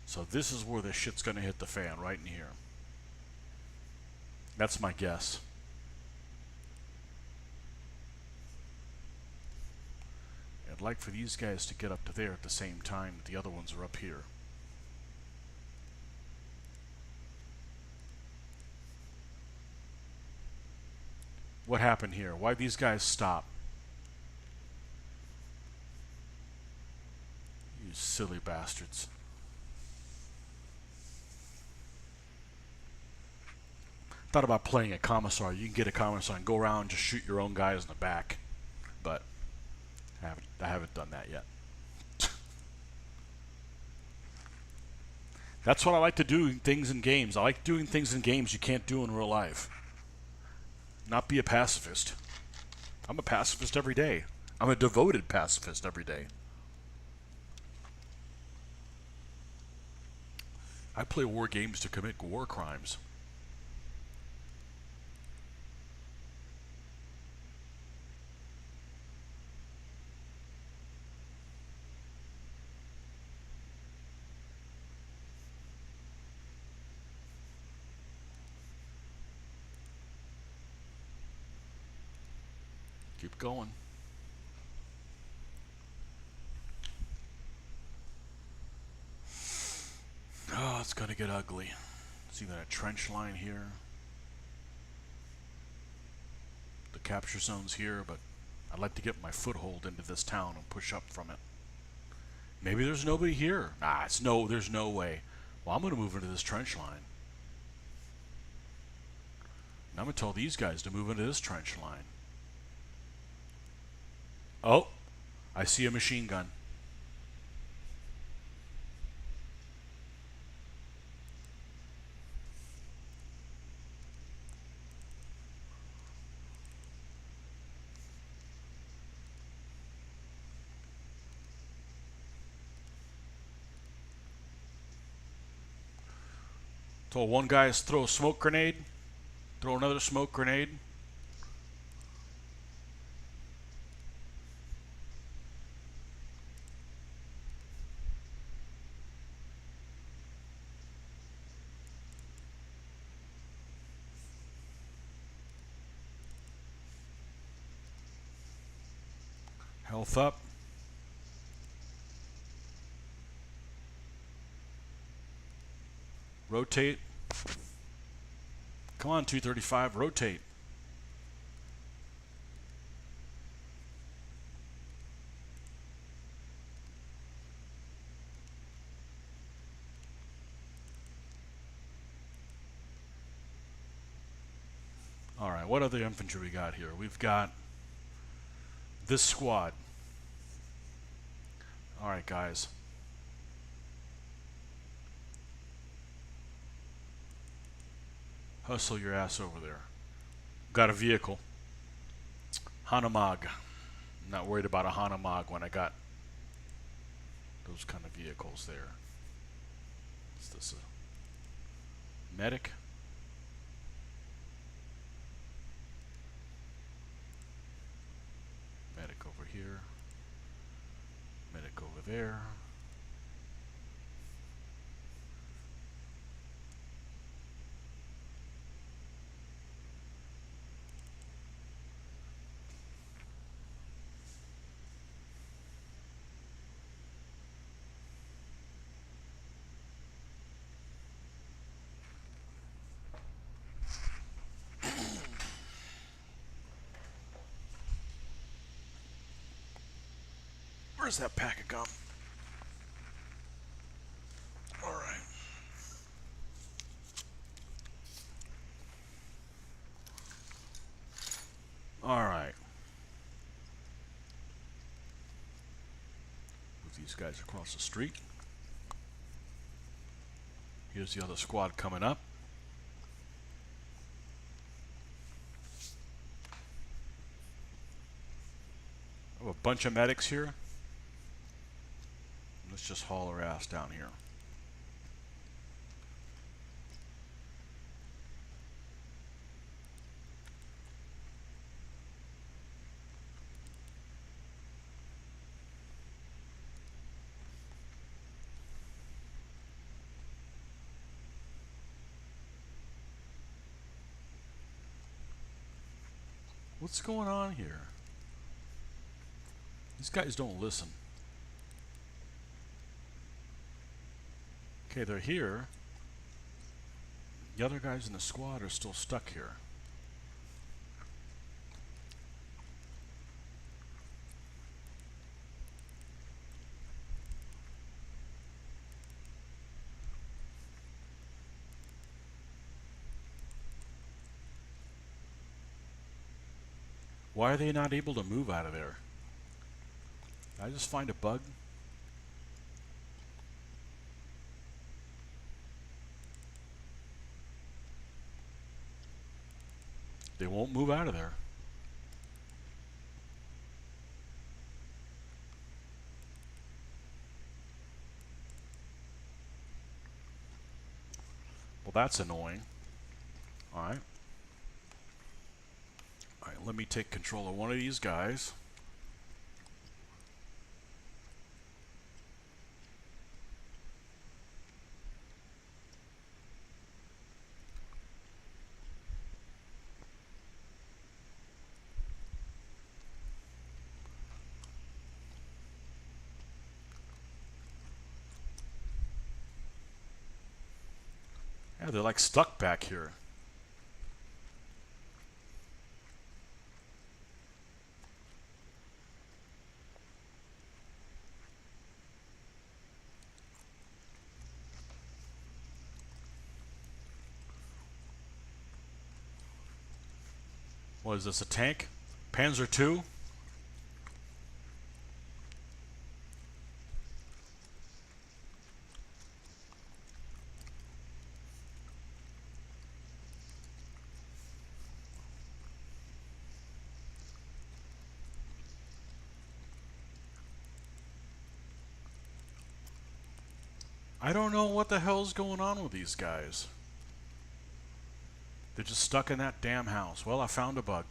So this is where this shit's going to hit the fan, right in here. That's my guess. I'd like for these guys to get up to there at the same time that the other ones are up here. What happened here? Why'd these guys stop? You silly bastards. Thought about playing a commissar. You can get a commissar and go around and just shoot your own guys in the back, but I haven't done that yet. That's what I like to do, things in games. I like doing things in games you can't do in real life. Not be a pacifist. I'm a pacifist every day. I'm a devoted pacifist every day. I play war games to commit war crimes. Keep going. Oh, it's going to get ugly. See that trench line here? The capture zone's here, but I'd like to get my foothold into this town and push up from it. Maybe there's nobody here. Nah, there's no way. Well, I'm going to move into this trench line. And I'm going to tell these guys to move into this trench line. Oh, I see a machine gun. Told one guy to throw a smoke grenade. Throw another smoke grenade. Health up. Rotate. Come on, 235, rotate. Alright, what other infantry we got here? We've got this squad. Alright, guys. Hustle your ass over there. Got a vehicle. Hanamag. I'm not worried about a Hanamag when I got those kind of vehicles there. Is this a medic? Medic over here. Medic over there. Where's that pack of gum? Alright. Alright. Move these guys across the street. Here's the other squad coming up. I have a bunch of medics here. Let's just haul our ass down here. What's going on here? These guys don't listen. Okay, they're here. The other guys in the squad are still stuck here. Why are they not able to move out of there? Did I just find a bug? They won't move out of there. Well, that's annoying. Alright. Alright, let me take control of one of these guys. Yeah, they're like stuck back here. What is this, a tank? Panzer II? I don't know what the hell's going on with these guys. They're just stuck in that damn house. Well, I found a bug.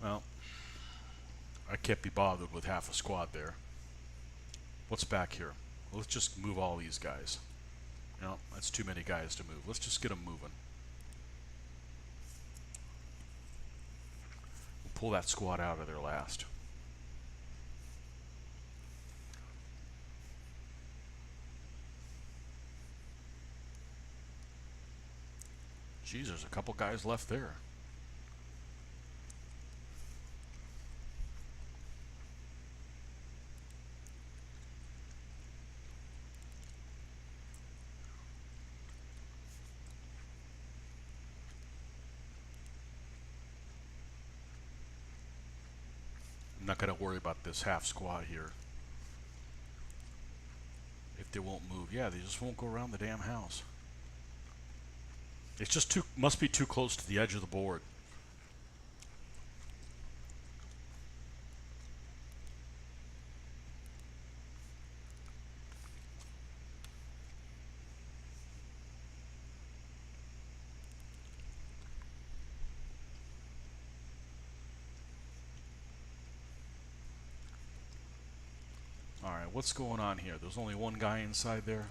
Well, I can't be bothered with half a squad there. What's back here? Well, let's just move all these guys. No, that's too many guys to move. Let's just get them moving. We'll pull that squad out of there last. Jeez, there's a couple guys left there. I'm not going to worry about this half squad here. If they won't move, yeah, they just won't go around the damn house. It's just must be too close to the edge of the board. Alright, what's going on here? There's only one guy inside there.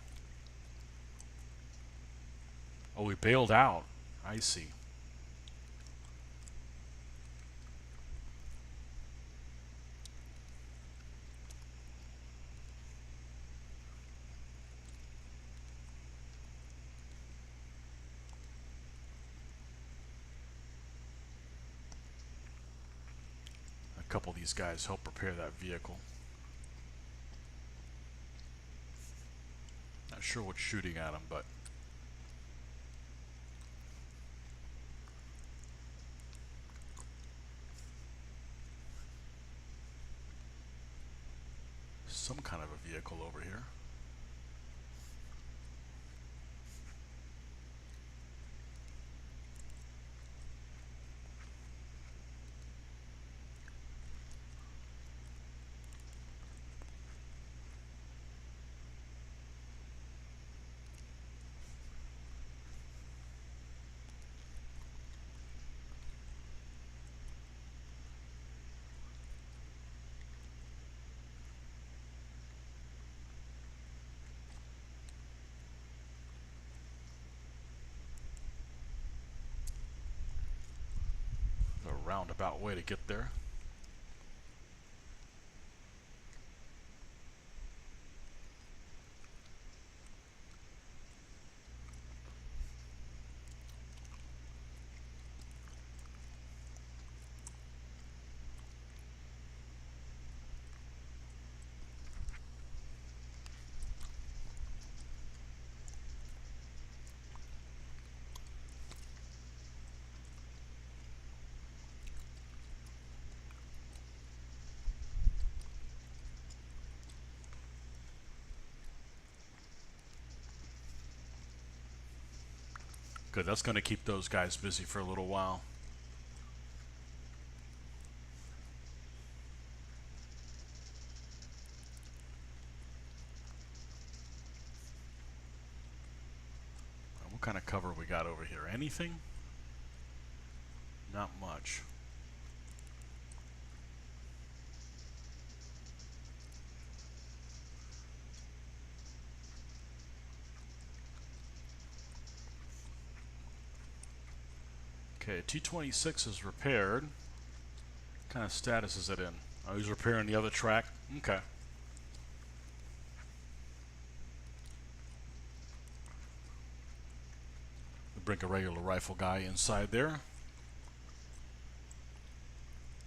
Oh, we bailed out. I see. A couple of these guys help repair that vehicle. Not sure what's shooting at them, but some kind of a vehicle over here. A roundabout way to get there. Good, that's going to keep those guys busy for a little while. What kind of cover we got over here? Anything? Not much. Okay, T-26 is repaired. What kind of status is it in? Oh, he's repairing the other track? Okay. We'll bring a regular rifle guy inside there.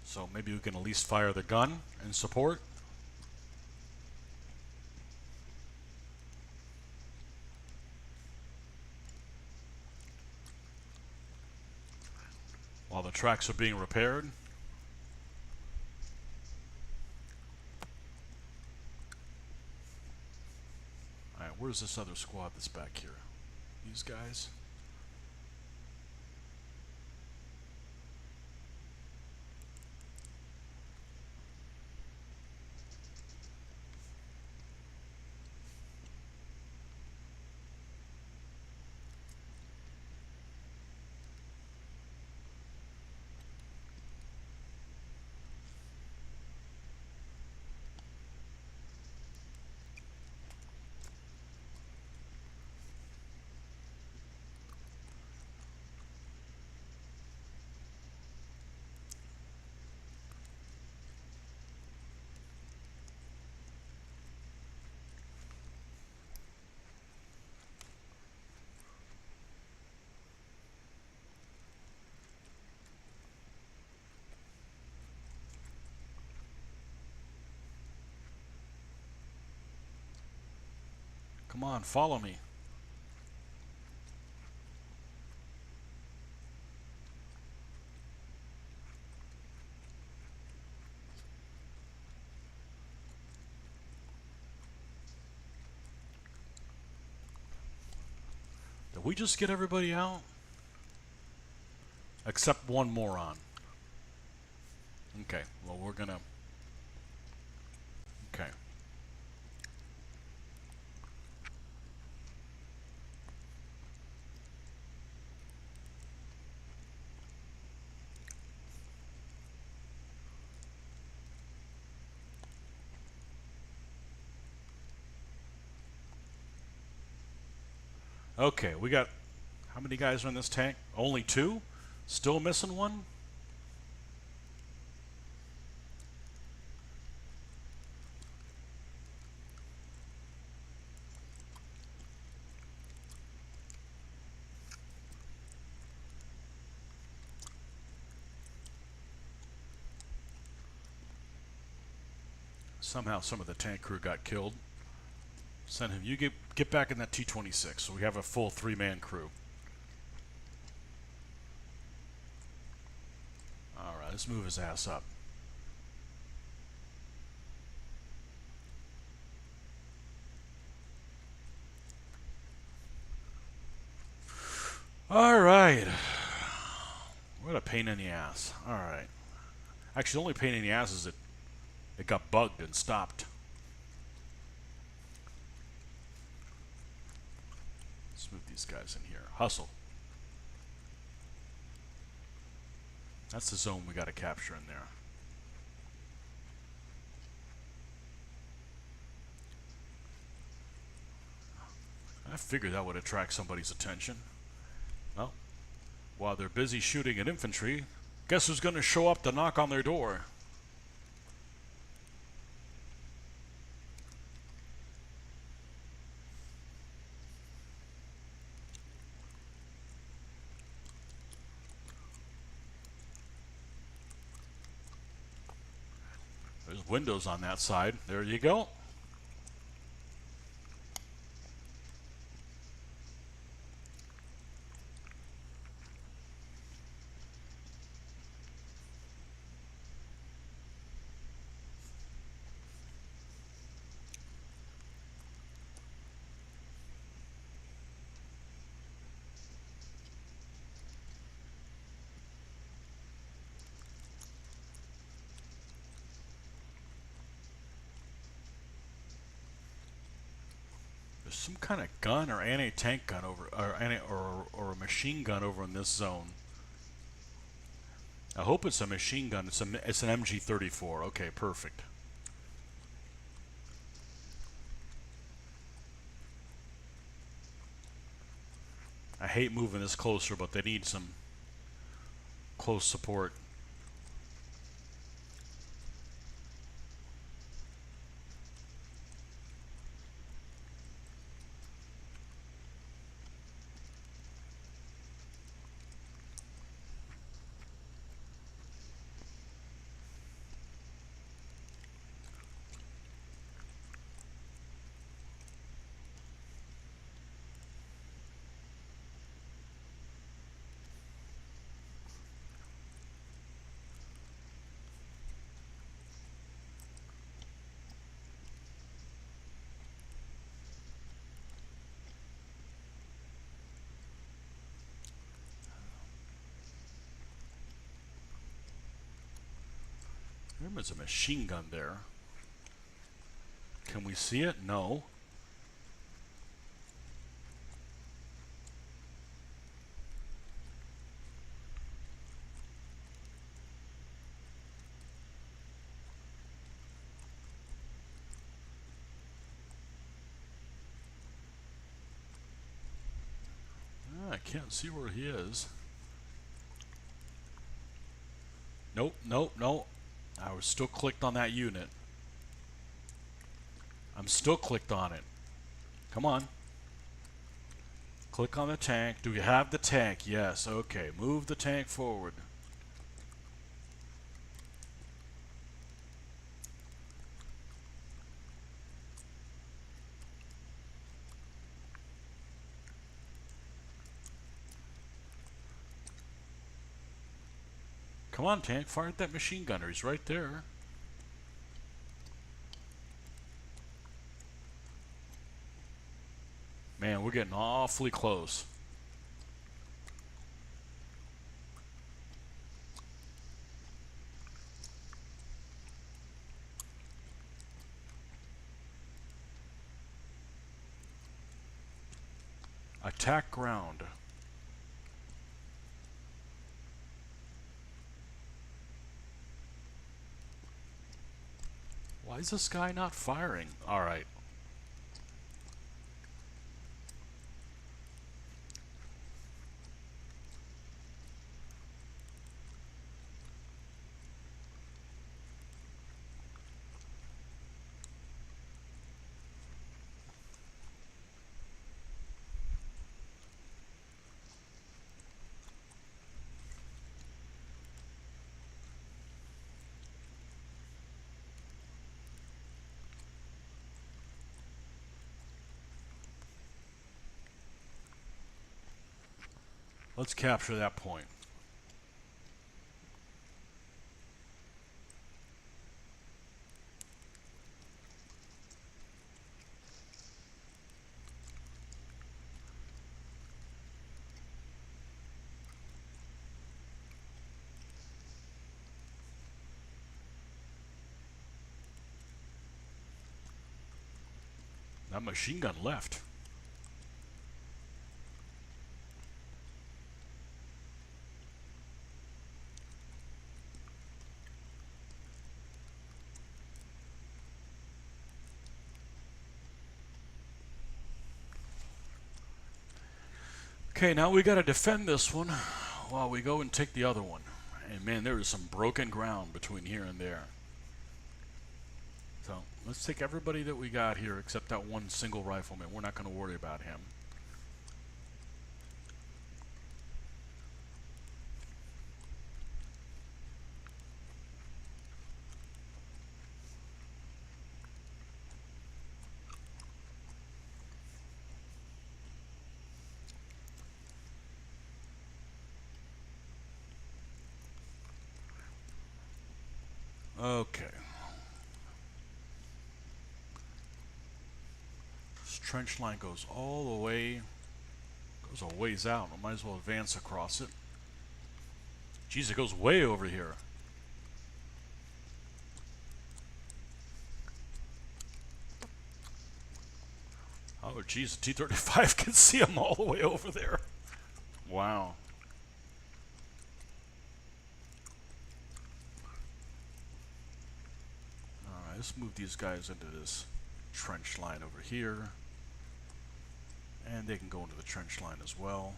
So maybe we can at least fire the gun in support. While the tracks are being repaired. Alright, where's this other squad that's back here? These guys? Come on, follow me. Did we just get everybody out? Except one moron. Okay, well, we're gonna... Okay. Okay, we got... How many guys are in this tank? Only 2? Still missing one? Somehow some of the tank crew got killed. Send him. You get back in that T-26, so we have a full 3-man crew. Alright, let's move his ass up. Alright. What a pain in the ass. Alright. Actually, the only pain in the ass is that it got bugged and stopped. Let's move these guys in here. Hustle. That's the zone we got to capture in there. I figured that would attract somebody's attention. Well, while they're busy shooting at infantry, guess who's going to show up to knock on their door? There's windows on that side. There you go. There's some kind of gun or anti-tank gun over, or a machine gun over in this zone. I hope it's a machine gun. It's an MG34. Okay, perfect. I hate moving this closer, but they need some close support. There's a machine gun there. Can we see it? No. I can't see where he is. Nope, nope, nope. I was still clicked on that unit. I'm still clicked on it. Come on. Click on the tank. Do you have the tank? Yes. Okay. Move the tank forward. Come on, tank. Fire at that machine gunner. He's right there. Man, we're getting awfully close. Attack ground. Why is this guy not firing? Alright. Let's capture that point. That machine gun left. Okay, now we gotta defend this one while we go and take the other one. And man, there is some broken ground between here and there. So let's take everybody that we got here except that one single rifleman. We're not gonna worry about him. Okay. This trench line goes all the way, goes a ways out. I might as well advance across it. Geez, it goes way over here. Oh, geez, the T-35 can see him all the way over there. Wow. Alright, let's move these guys into this trench line over here. And they can go into the trench line as well.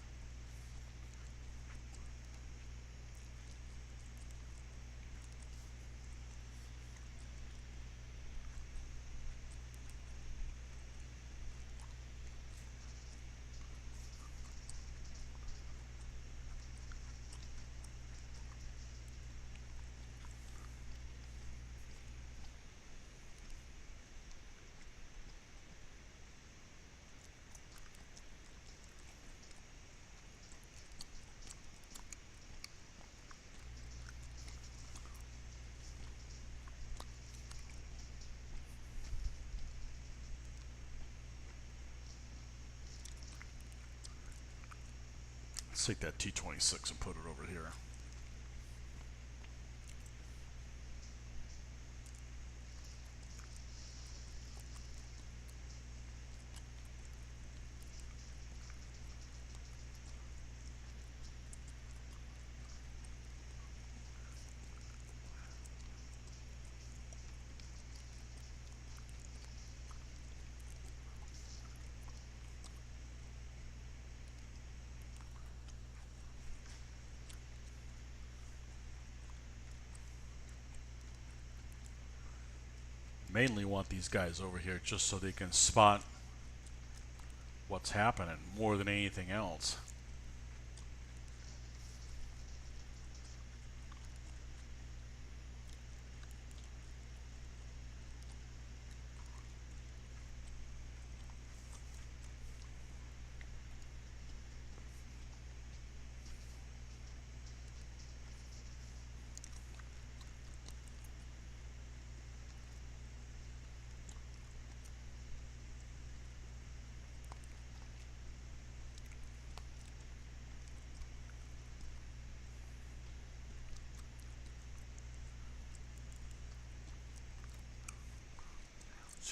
Let's take that T-26 and put it over here. Mainly want these guys over here just so they can spot what's happening more than anything else.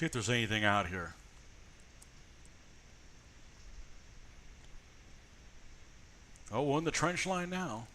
See if there's anything out here. Oh, we're in the trench line now.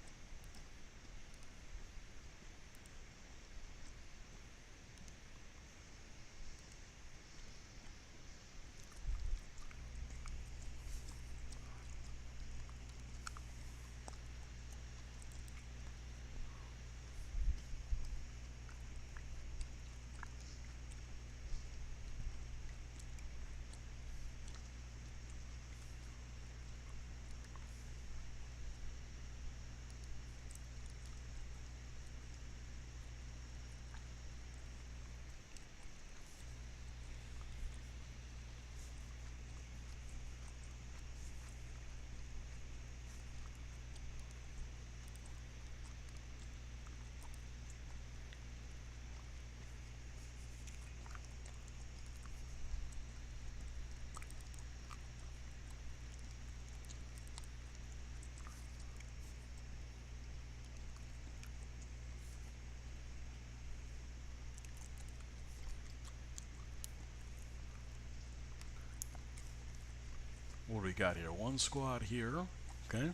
What do we got here? One squad here. Okay.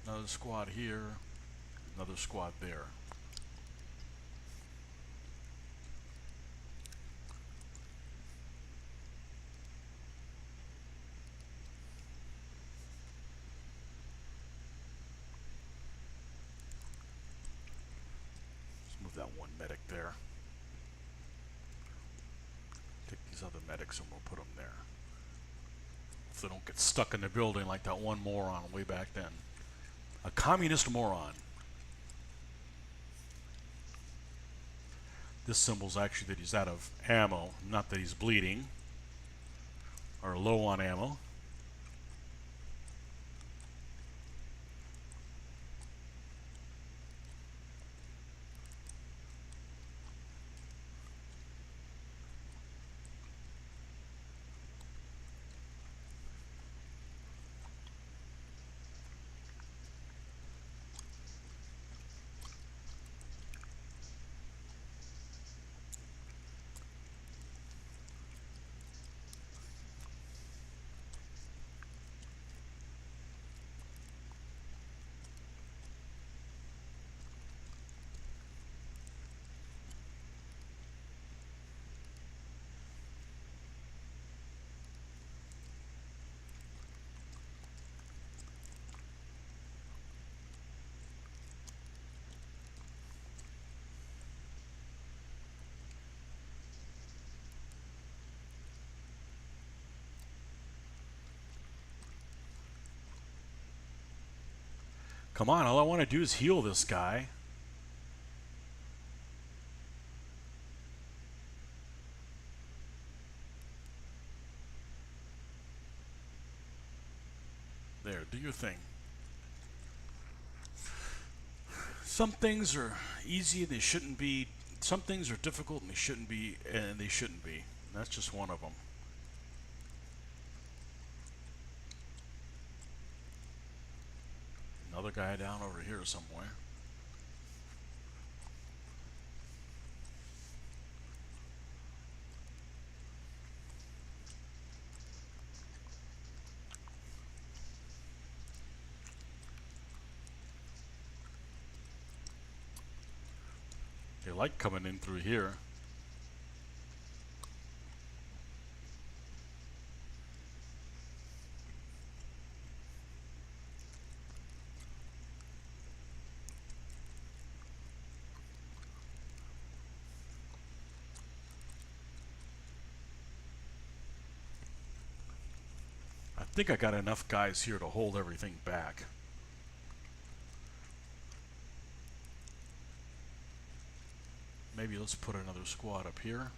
Another squad here. Another squad there. Let's move that one medic there. Take these other medics and we'll put them there. If they don't get stuck in the building like that one moron way back then. A communist moron. This symbol's actually that he's out of ammo, not that he's bleeding or low on ammo. Come on, all I want to do is heal this guy. There, do your thing. Some things are easy, they shouldn't be. Some things are difficult and they shouldn't be, and they shouldn't be. And that's just one of them. Another guy down over here somewhere. They like coming in through here. I think I got enough guys here to hold everything back. Maybe let's put another squad up here.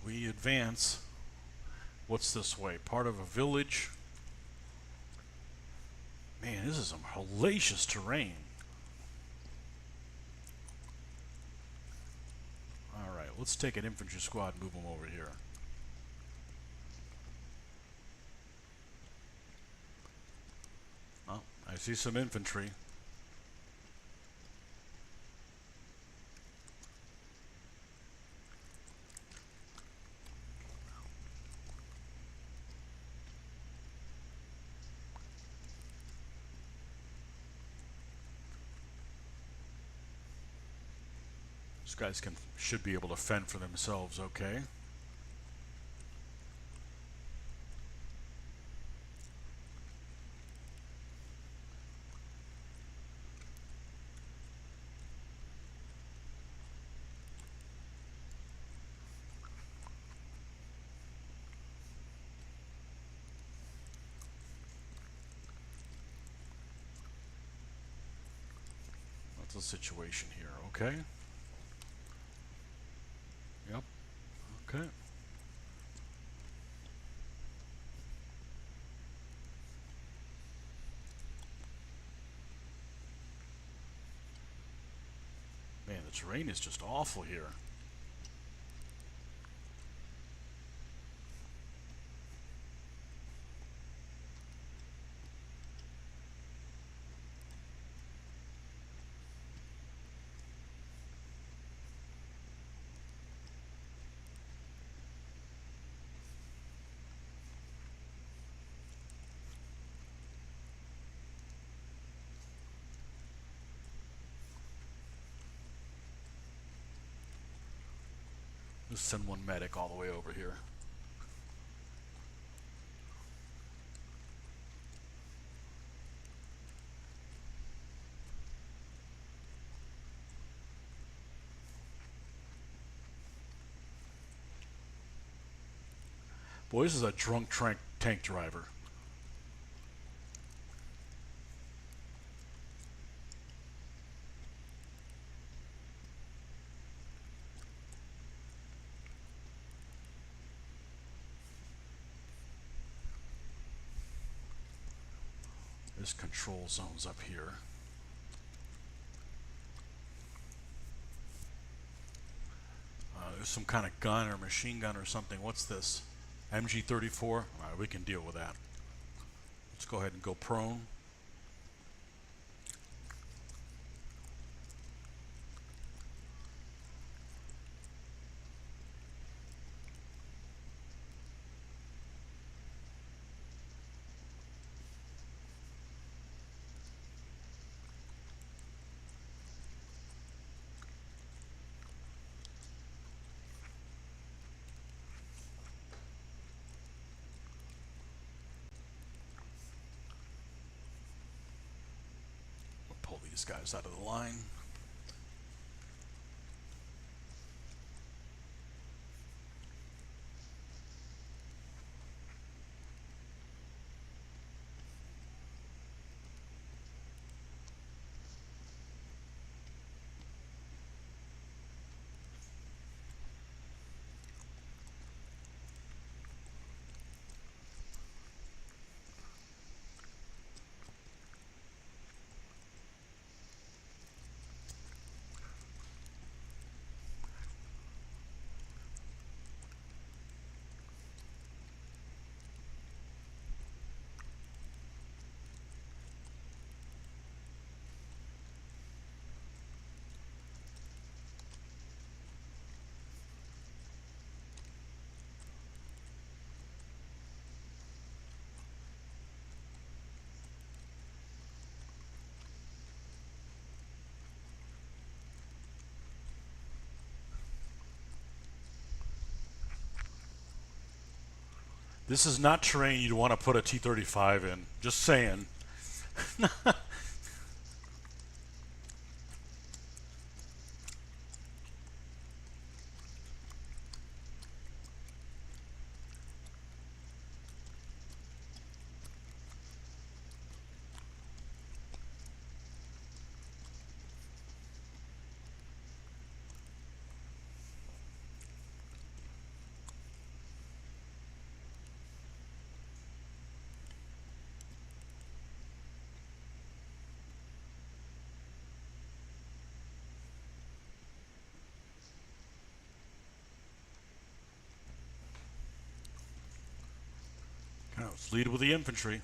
we advance. What's this way? Part of a village. Man, this is some hellacious terrain. Alright, let's take an infantry squad and move them over here. Oh, I see some infantry. These guys should be able to fend for themselves, okay? That's the situation here, okay? Yep. Okay. Man, the terrain is just awful here. Let's send one medic all the way over here. Boy, this is a drunk tank driver. This control zone's up here. There's some kind of gun or machine gun or something. What's this? MG-34? Alright, we can deal with that. Let's go ahead and go prone. Pull these guys out of the line. This is not terrain you'd want to put a T-35 in. Just saying. Let's lead with the infantry.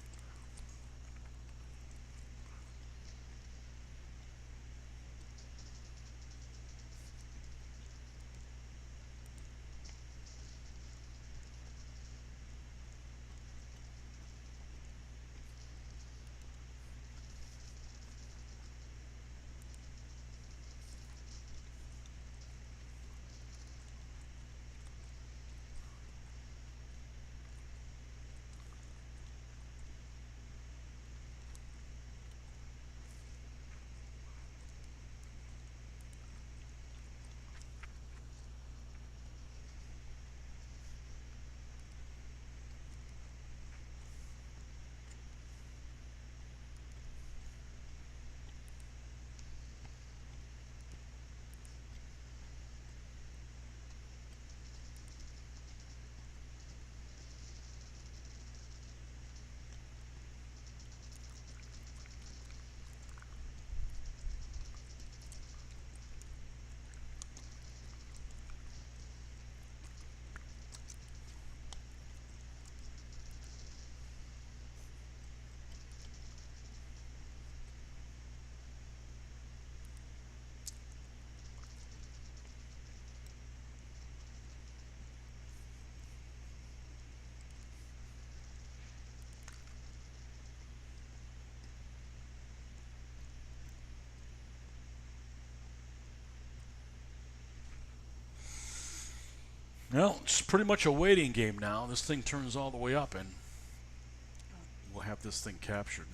Well, it's pretty much a waiting game now. This thing turns all the way up and we'll have this thing captured.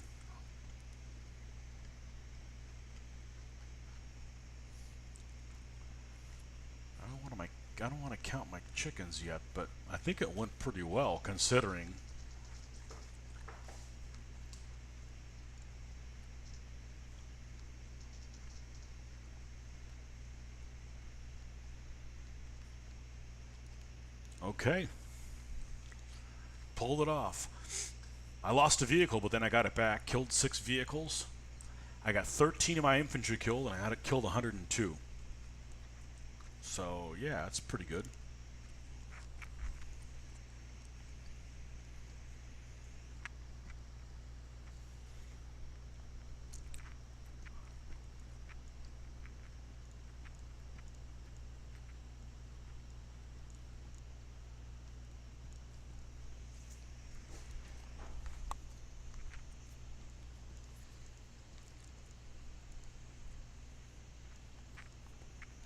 I don't want to count my chickens yet, but I think it went pretty well considering. Okay. Pulled it off. I lost a vehicle, but then I got it back. Killed 6 vehicles. I got 13 of my infantry killed, and I had it killed 102. So, yeah, it's pretty good.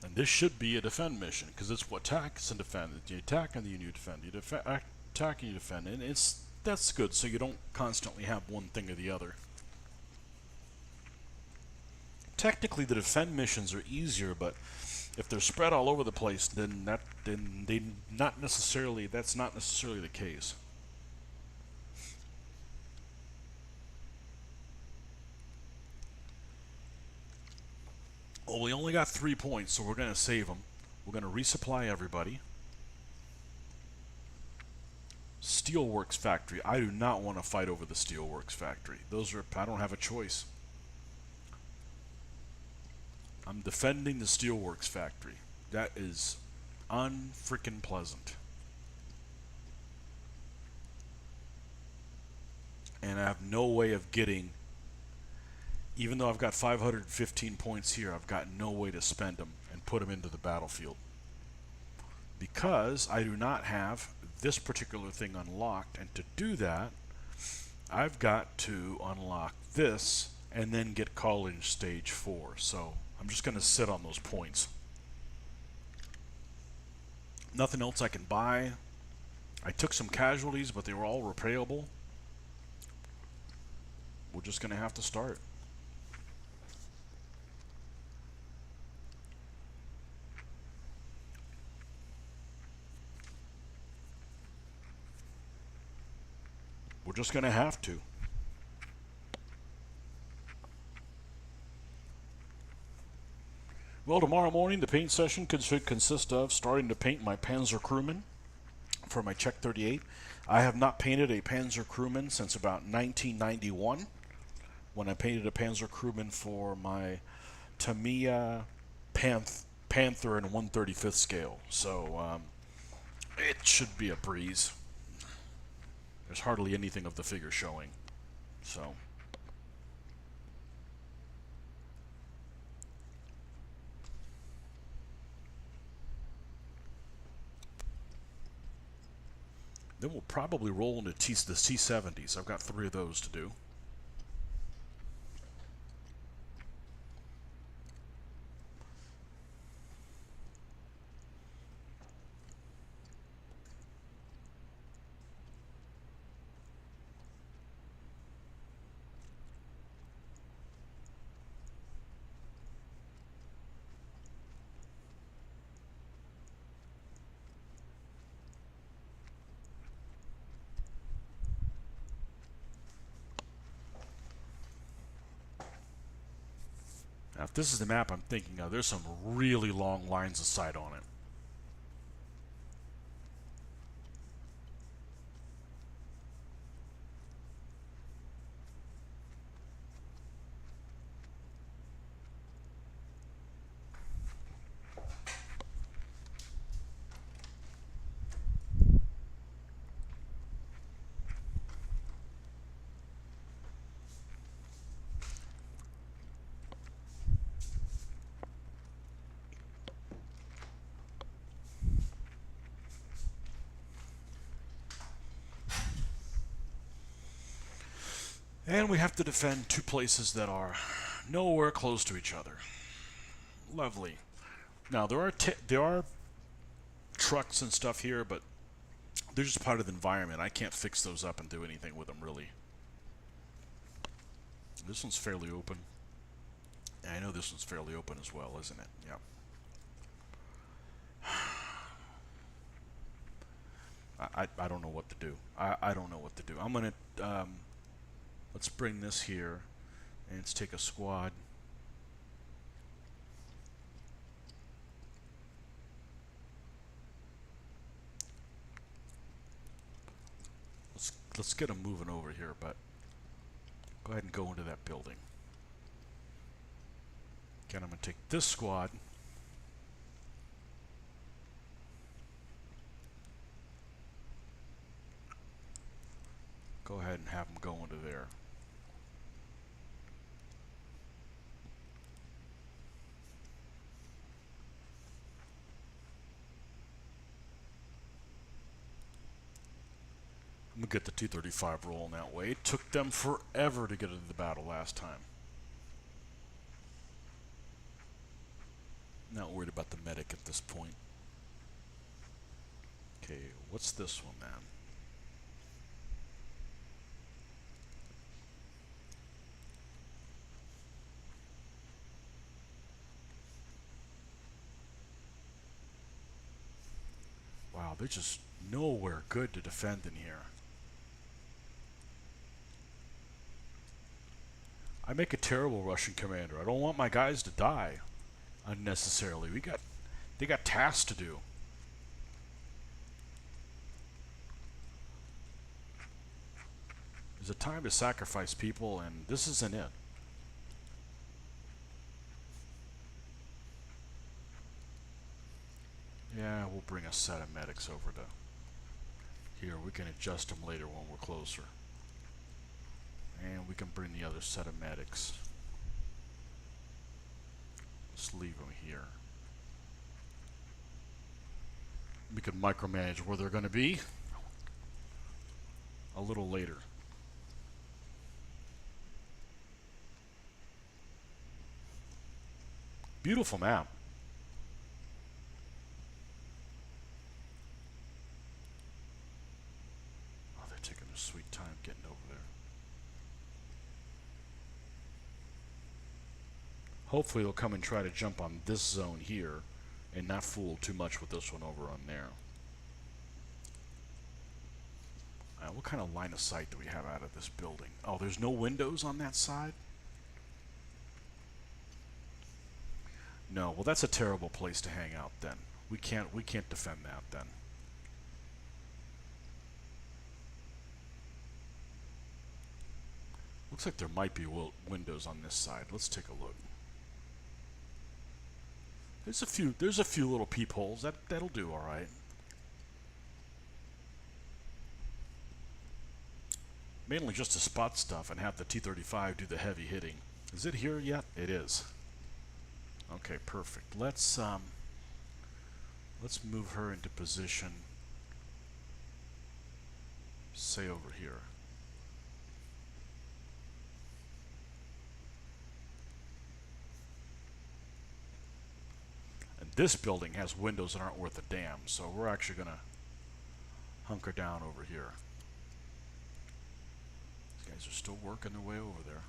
And this should be a defend mission, because it's what attacks and defend. You attack and then you defend. You attack and you defend, and that's good, so you don't constantly have one thing or the other. Technically, the defend missions are easier, but if they're spread all over the place, then that's not necessarily the case. Well, we only got 3 points, so we're going to save them. We're going to resupply everybody. Steelworks factory. I do not want to fight over the steelworks factory. I don't have a choice. I'm defending the steelworks factory. That is unfreaking pleasant. And I have no way of getting, even though I've got 515 points here, I've got no way to spend them and put them into the battlefield. Because I do not have this particular thing unlocked, and to do that, I've got to unlock this and then get college stage 4. So I'm just going to sit on those points. Nothing else I can buy. I took some casualties, but they were all repayable. We're just going to have to start. We're just going to have to. Well, tomorrow morning the paint session should consist of starting to paint my Panzer Crewman for my Czech 38. I have not painted a Panzer Crewman since about 1991, when I painted a Panzer Crewman for my Tamiya Panther in 1/35 scale. So it should be a breeze. There's hardly anything of the figure showing. So then we'll probably roll into the T70s. I've got 3 of those to do. Now, if this is the map I'm thinking of, there's some really long lines of sight on it. And we have to defend 2 places that are nowhere close to each other. Lovely. Now, there are trucks and stuff here, but they're just part of the environment. I can't fix those up and do anything with them, really. This one's fairly open. I know this one's fairly open as well, isn't it? Yep. I don't know what to do. I don't know what to do. I'm going to... let's bring this here, and let's take a squad. Let's get them moving over here, but go ahead and go into that building. Again, I'm going to take this squad. Go ahead and have them go into there. I'm going to get the 235 rolling that way. It took them forever to get into the battle last time. Not worried about the medic at this point. Okay, what's this one, man? Wow, they're just nowhere good to defend in here. I make a terrible Russian commander. I don't want my guys to die unnecessarily. They got tasks to do. There's a time to sacrifice people, and this isn't it. Yeah, we'll bring a set of medics over to here. We can adjust them later when we're closer. And we can bring the other set of medics. Just leave them here. We can micromanage where they're going to be a little later. Beautiful map. Oh, they're taking their sweet time getting over there. Hopefully they'll come and try to jump on this zone here and not fool too much with this one over on there. What kind of line of sight do we have out of this building? Oh, there's no windows on that side? No, well that's a terrible place to hang out then. We can't defend that then. Looks like there might be windows on this side. Let's take a look. There's a few little peepholes. That'll do all right. mainly just to spot stuff and have the T-35 do the heavy hitting. Is it here yet? It is. Okay, perfect. Let's move her into position, say over here. And this building has windows that aren't worth a damn, so we're actually going to hunker down over here. These guys are still working their way over there.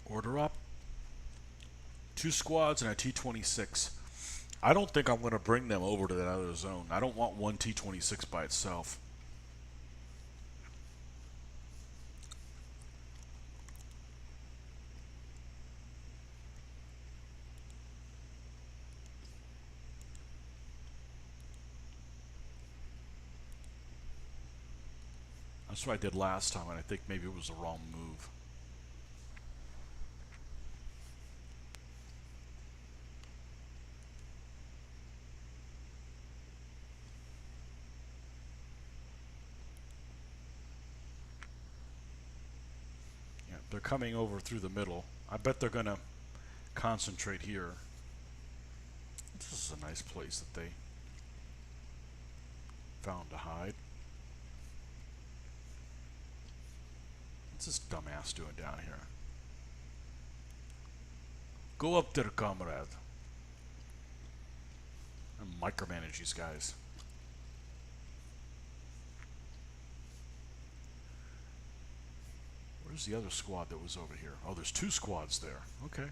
Order up. 2 squads and a T-26. I don't think I'm going to bring them over to that other zone. I don't want one T-26 by itself. That's what I did last time, and I think maybe it was the wrong move. Yeah, they're coming over through the middle. I bet they're going to concentrate here. This is a nice place that they found to hide. What's this dumbass doing down here? Go up there, comrade. And micromanage these guys. Where's the other squad that was over here? Oh, there's 2 squads there. Okay.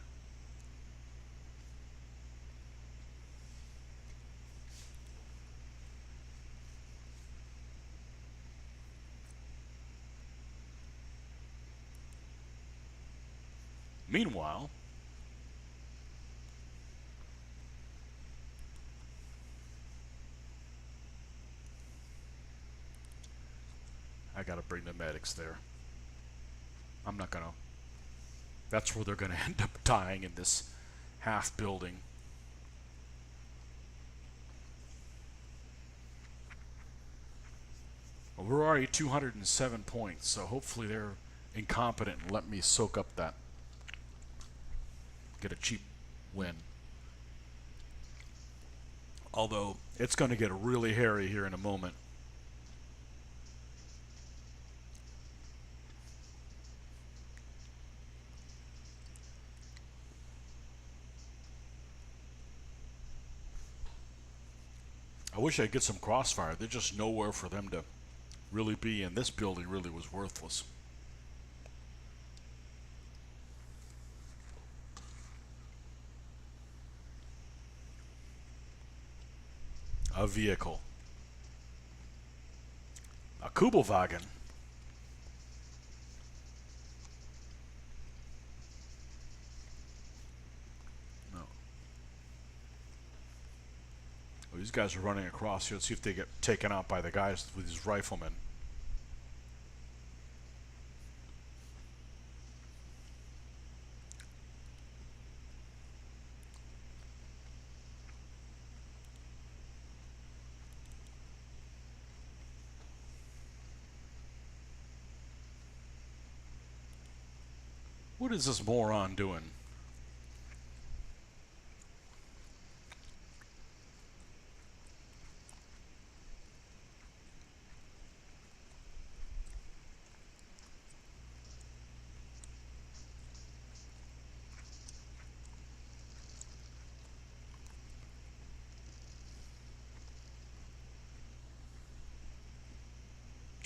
Meanwhile, I gotta bring the medics there. I'm not gonna. That's where they're gonna end up dying, in this half building. Well, we're already 207 points, so hopefully they're incompetent and let me soak up that. Get a cheap win. Although it's going to get really hairy here in a moment. I wish I'd get some crossfire. There's just nowhere for them to really be, and this building really was worthless. A vehicle. A Kubelwagen. No. Well, these guys are running across here. Let's see if they get taken out by the guys with these riflemen. What is this moron doing?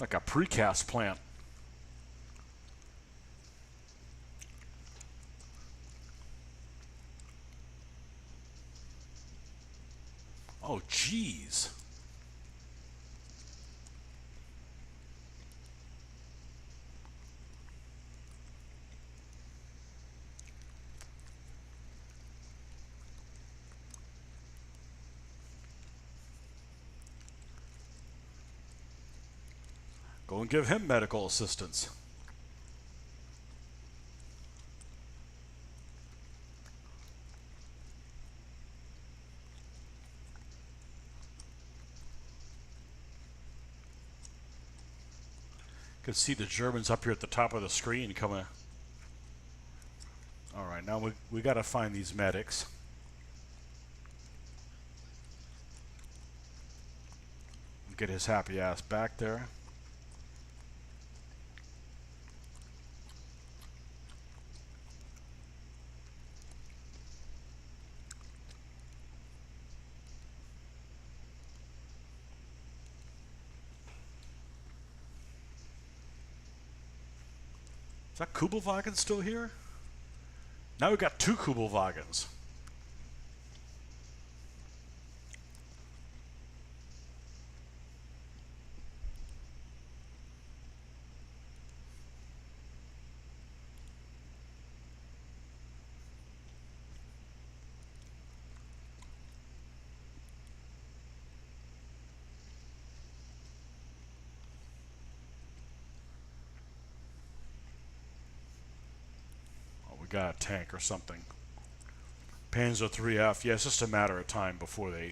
Like a precast plant. Oh, jeez. Go and give him medical assistance. You can see the Germans up here at the top of the screen coming. All right, now we got to find these medics. Get his happy ass back there. Is that Kubelwagen still here? Now we've got two Kubelwagens. Got a tank or something. Panzer 3F. Yeah, it's just a matter of time before they...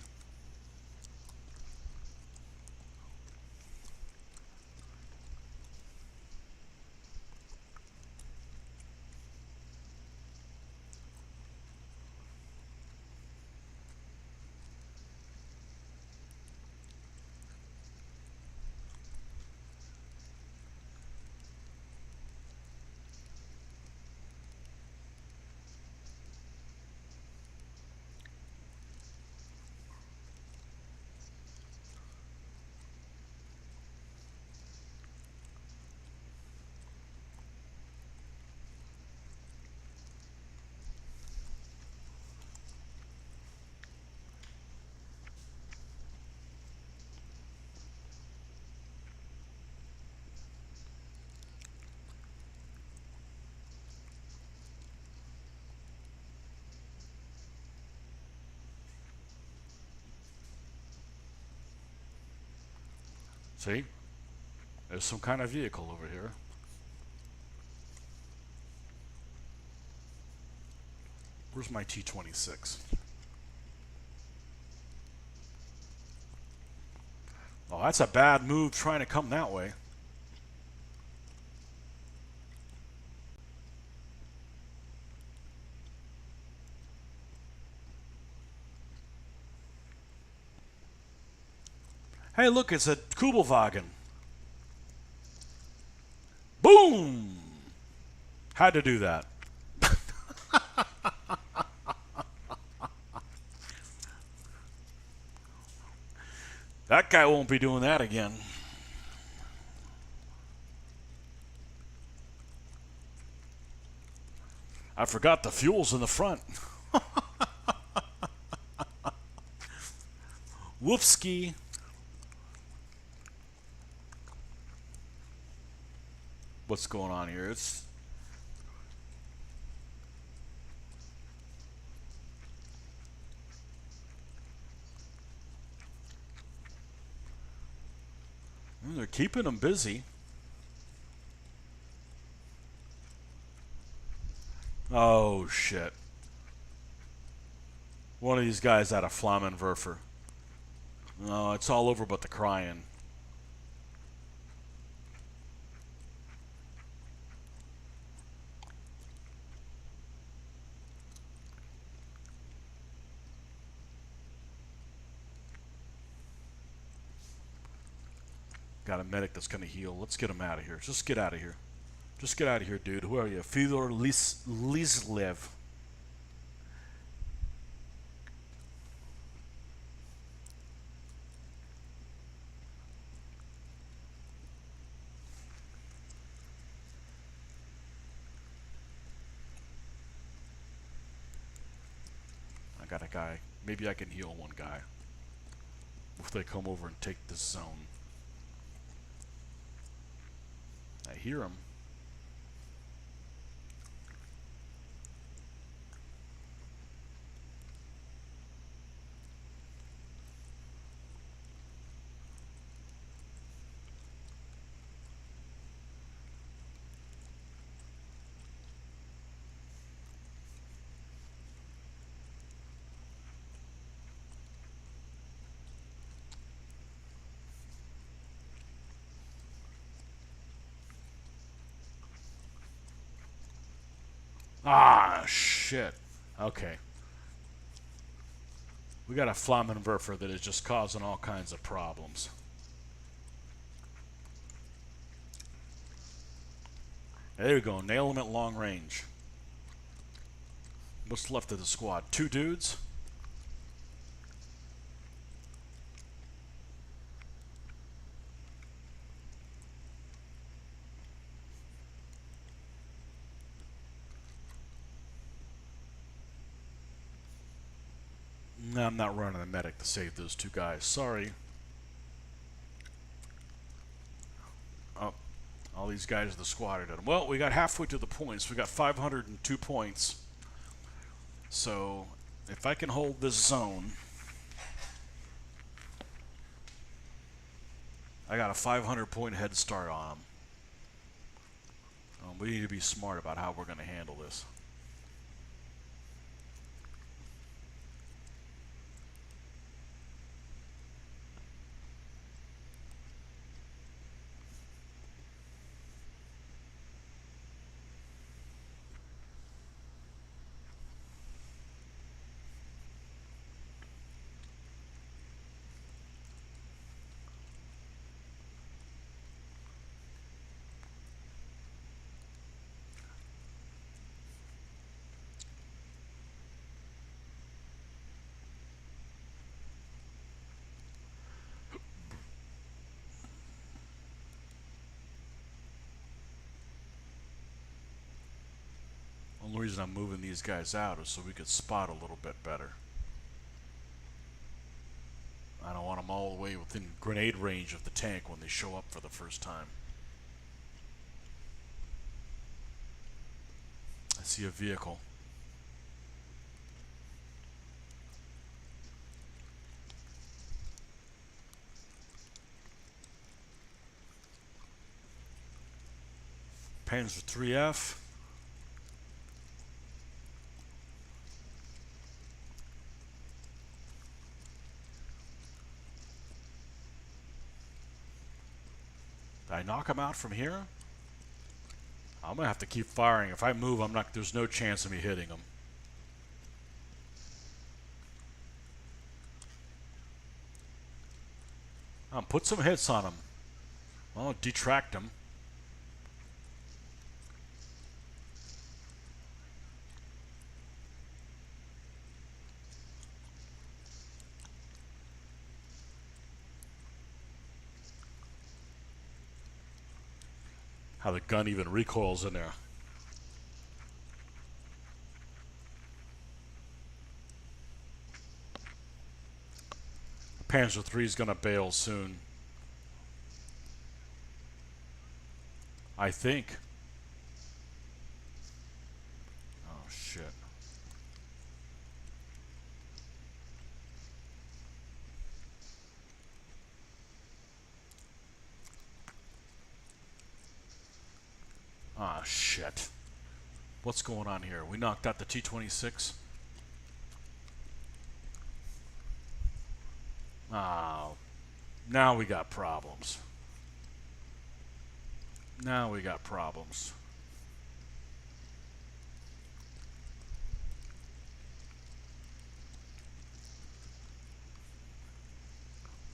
See? There's some kind of vehicle over here. Where's my T-26? Oh, that's a bad move trying to come that way. Hey, look, it's a Kubelwagen. Boom! Had to do that. That guy won't be doing that again. I forgot the fuel's in the front. Woofski. What's going on here? They're keeping them busy. Oh, shit. One of these guys had a Flammenwerfer. No, it's all over but the crying. Got a medic that's going to heal. Let's get him out of here. Just get out of here. Just get out of here, dude. Who are you? Fyodor Lislev. I got a guy. Maybe I can heal one guy if they come over and take this zone. I hear him. Ah, shit. Okay. We got a Flammenwerfer that is just causing all kinds of problems. There we go. Nail him at long range. What's left of the squad? 2 dudes? No, I'm not running the medic to save those 2 guys. Sorry. Oh, all these guys in the squad are done. Well, we got halfway to the points. We got 502 points. So, if I can hold this zone, I got a 500-point head start on them. We need to be smart about how we're going to handle this. The only reason I'm moving these guys out is so we could spot a little bit better. I don't want them all the way within grenade range of the tank when they show up for the first time. I see a vehicle. Panzer 3F. Did I knock him out from here? I'm gonna have to keep firing. If I move, there's no chance of me hitting him. Put some hits on him. Well, detract him. How the gun even recoils in there. Panzer III is gonna bail soon. I think. Oh shit. Ah shit. What's going on here? We knocked out the T-26. Oh, now we got problems. Now we got problems.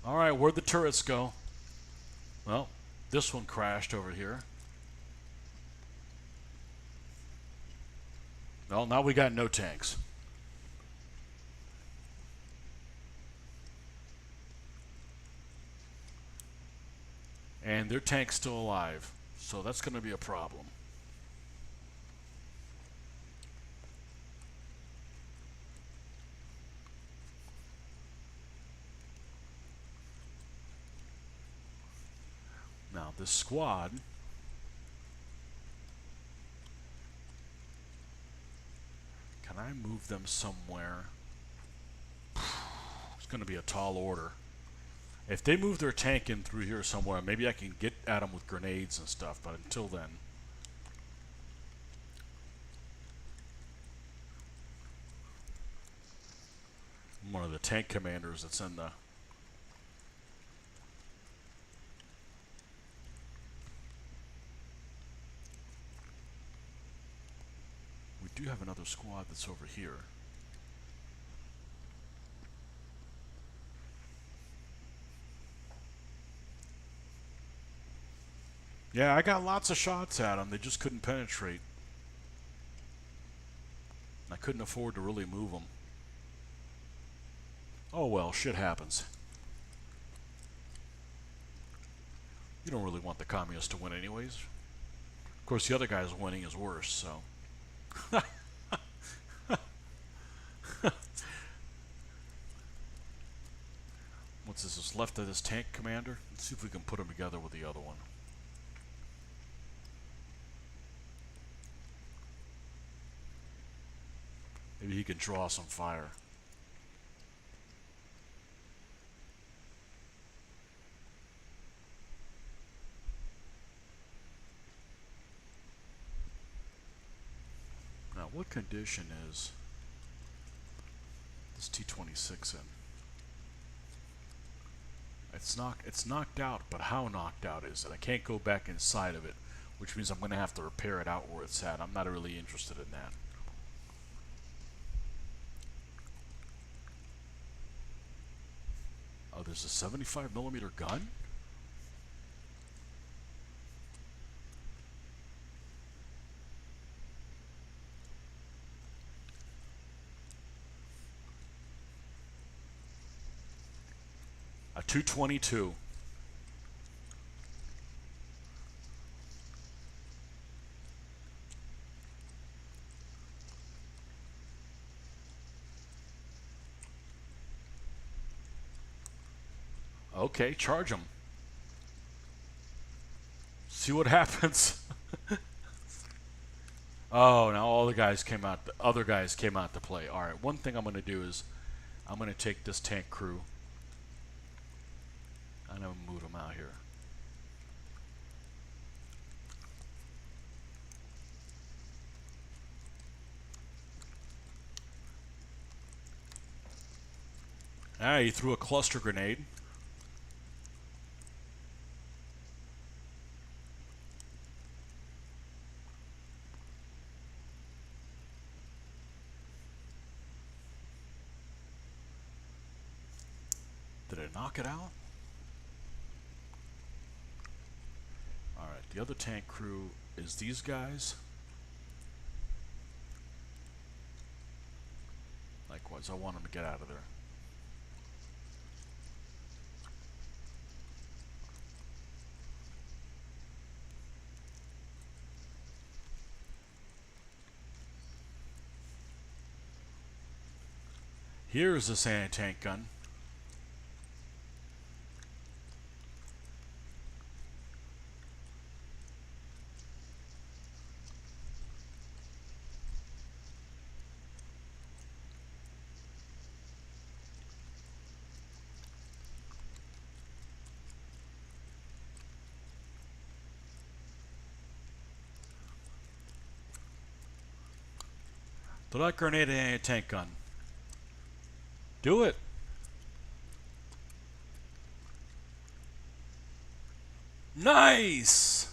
All right, where'd the turrets go? Well, this one crashed over here. Well, now we got no tanks. And their tank's still alive, so that's going to be a problem. Now, this squad can I move them somewhere? It's going to be a tall order. If they move their tank in through here somewhere, maybe I can get at them with grenades and stuff, but until then. I'm one of the tank commanders that's in the... We do have another squad that's over here. Yeah, I got lots of shots at them. They just couldn't penetrate. I couldn't afford to really move them. Oh well, shit happens. You don't really want the communists to win anyways. Of course, the other guy's winning is worse, so. What's this? What's left of this tank commander? Let's see if we can put him together with the other one. Maybe he can draw some fire. Now, what condition is this T-26 in? It's knocked out, but how knocked out is it? I can't go back inside of it, which means I'm going to have to repair it out where it's at. I'm not really interested in that. Oh, there's a 75mm gun? A 222. Okay, charge him. See what happens. Oh, now all the guys came out. The other guys came out to play. All right, one thing I'm going to do is I'm going to take this tank crew. I'm going to move them out here. Ah, he threw a cluster grenade. Did it knock it out? Alright, the other tank crew is these guys. Likewise, I want them to get out of there. Here's this anti-tank gun. Throw that grenade at anti-tank gun. Do it. Nice!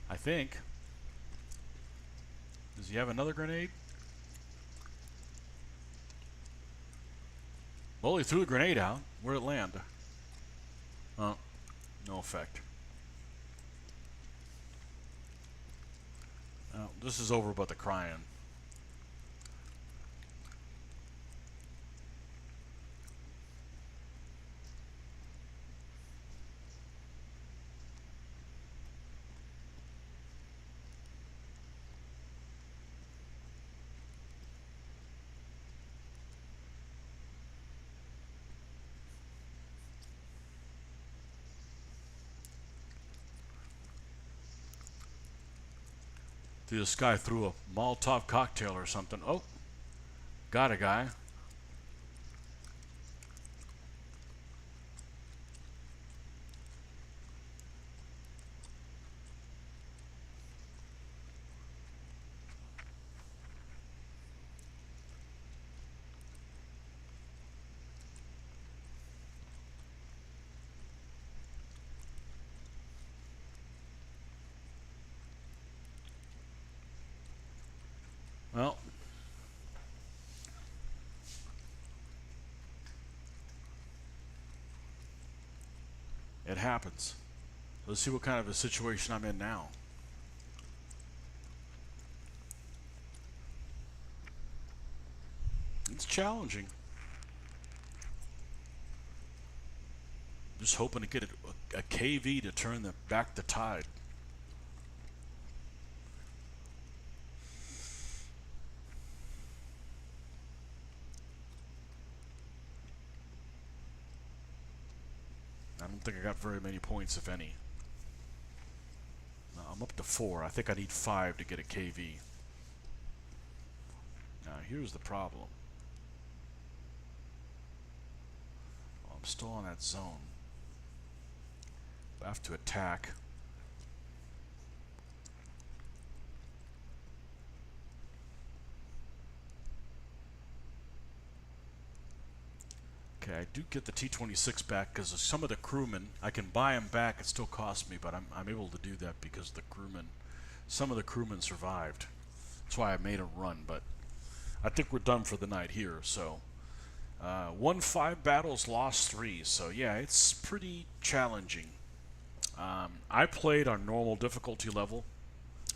I think. Does he have another grenade? Well, he threw the grenade out. Where'd it land? Oh, no effect. Oh, this is over but the crying. This guy threw a Molotov cocktail or something. Oh, got a guy. It happens. Let's see what kind of a situation I'm in now. It's challenging. Just hoping to get a KV to turn back the tide. I don't think I got very many points, if any. No, I'm up to 4. I think I need 5 to get a KV. Now, here's the problem. Well, I'm still in that zone. I have to attack. Okay, I do get the T-26 back because some of the crewmen, I can buy them back. It still costs me, but I'm able to do that because the crewmen, some of the crewmen survived. That's why I made a run, but I think we're done for the night here. So, won 5 battles, lost 3. So yeah, it's pretty challenging. I played on normal difficulty level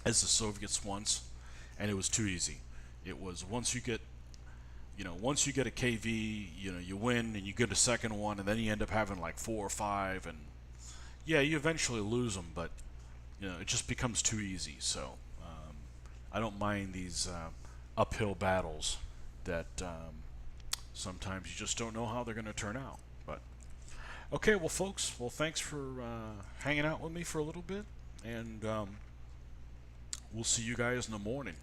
as the Soviets once, and it was too easy. It was once you get a KV, you win and you get a second one, and then you end up having like 4 or 5, and yeah, you eventually lose them, but it just becomes too easy. So I don't mind these uphill battles that sometimes you just don't know how they're going to turn out. But okay, well, folks, thanks for hanging out with me for a little bit, and we'll see you guys in the morning.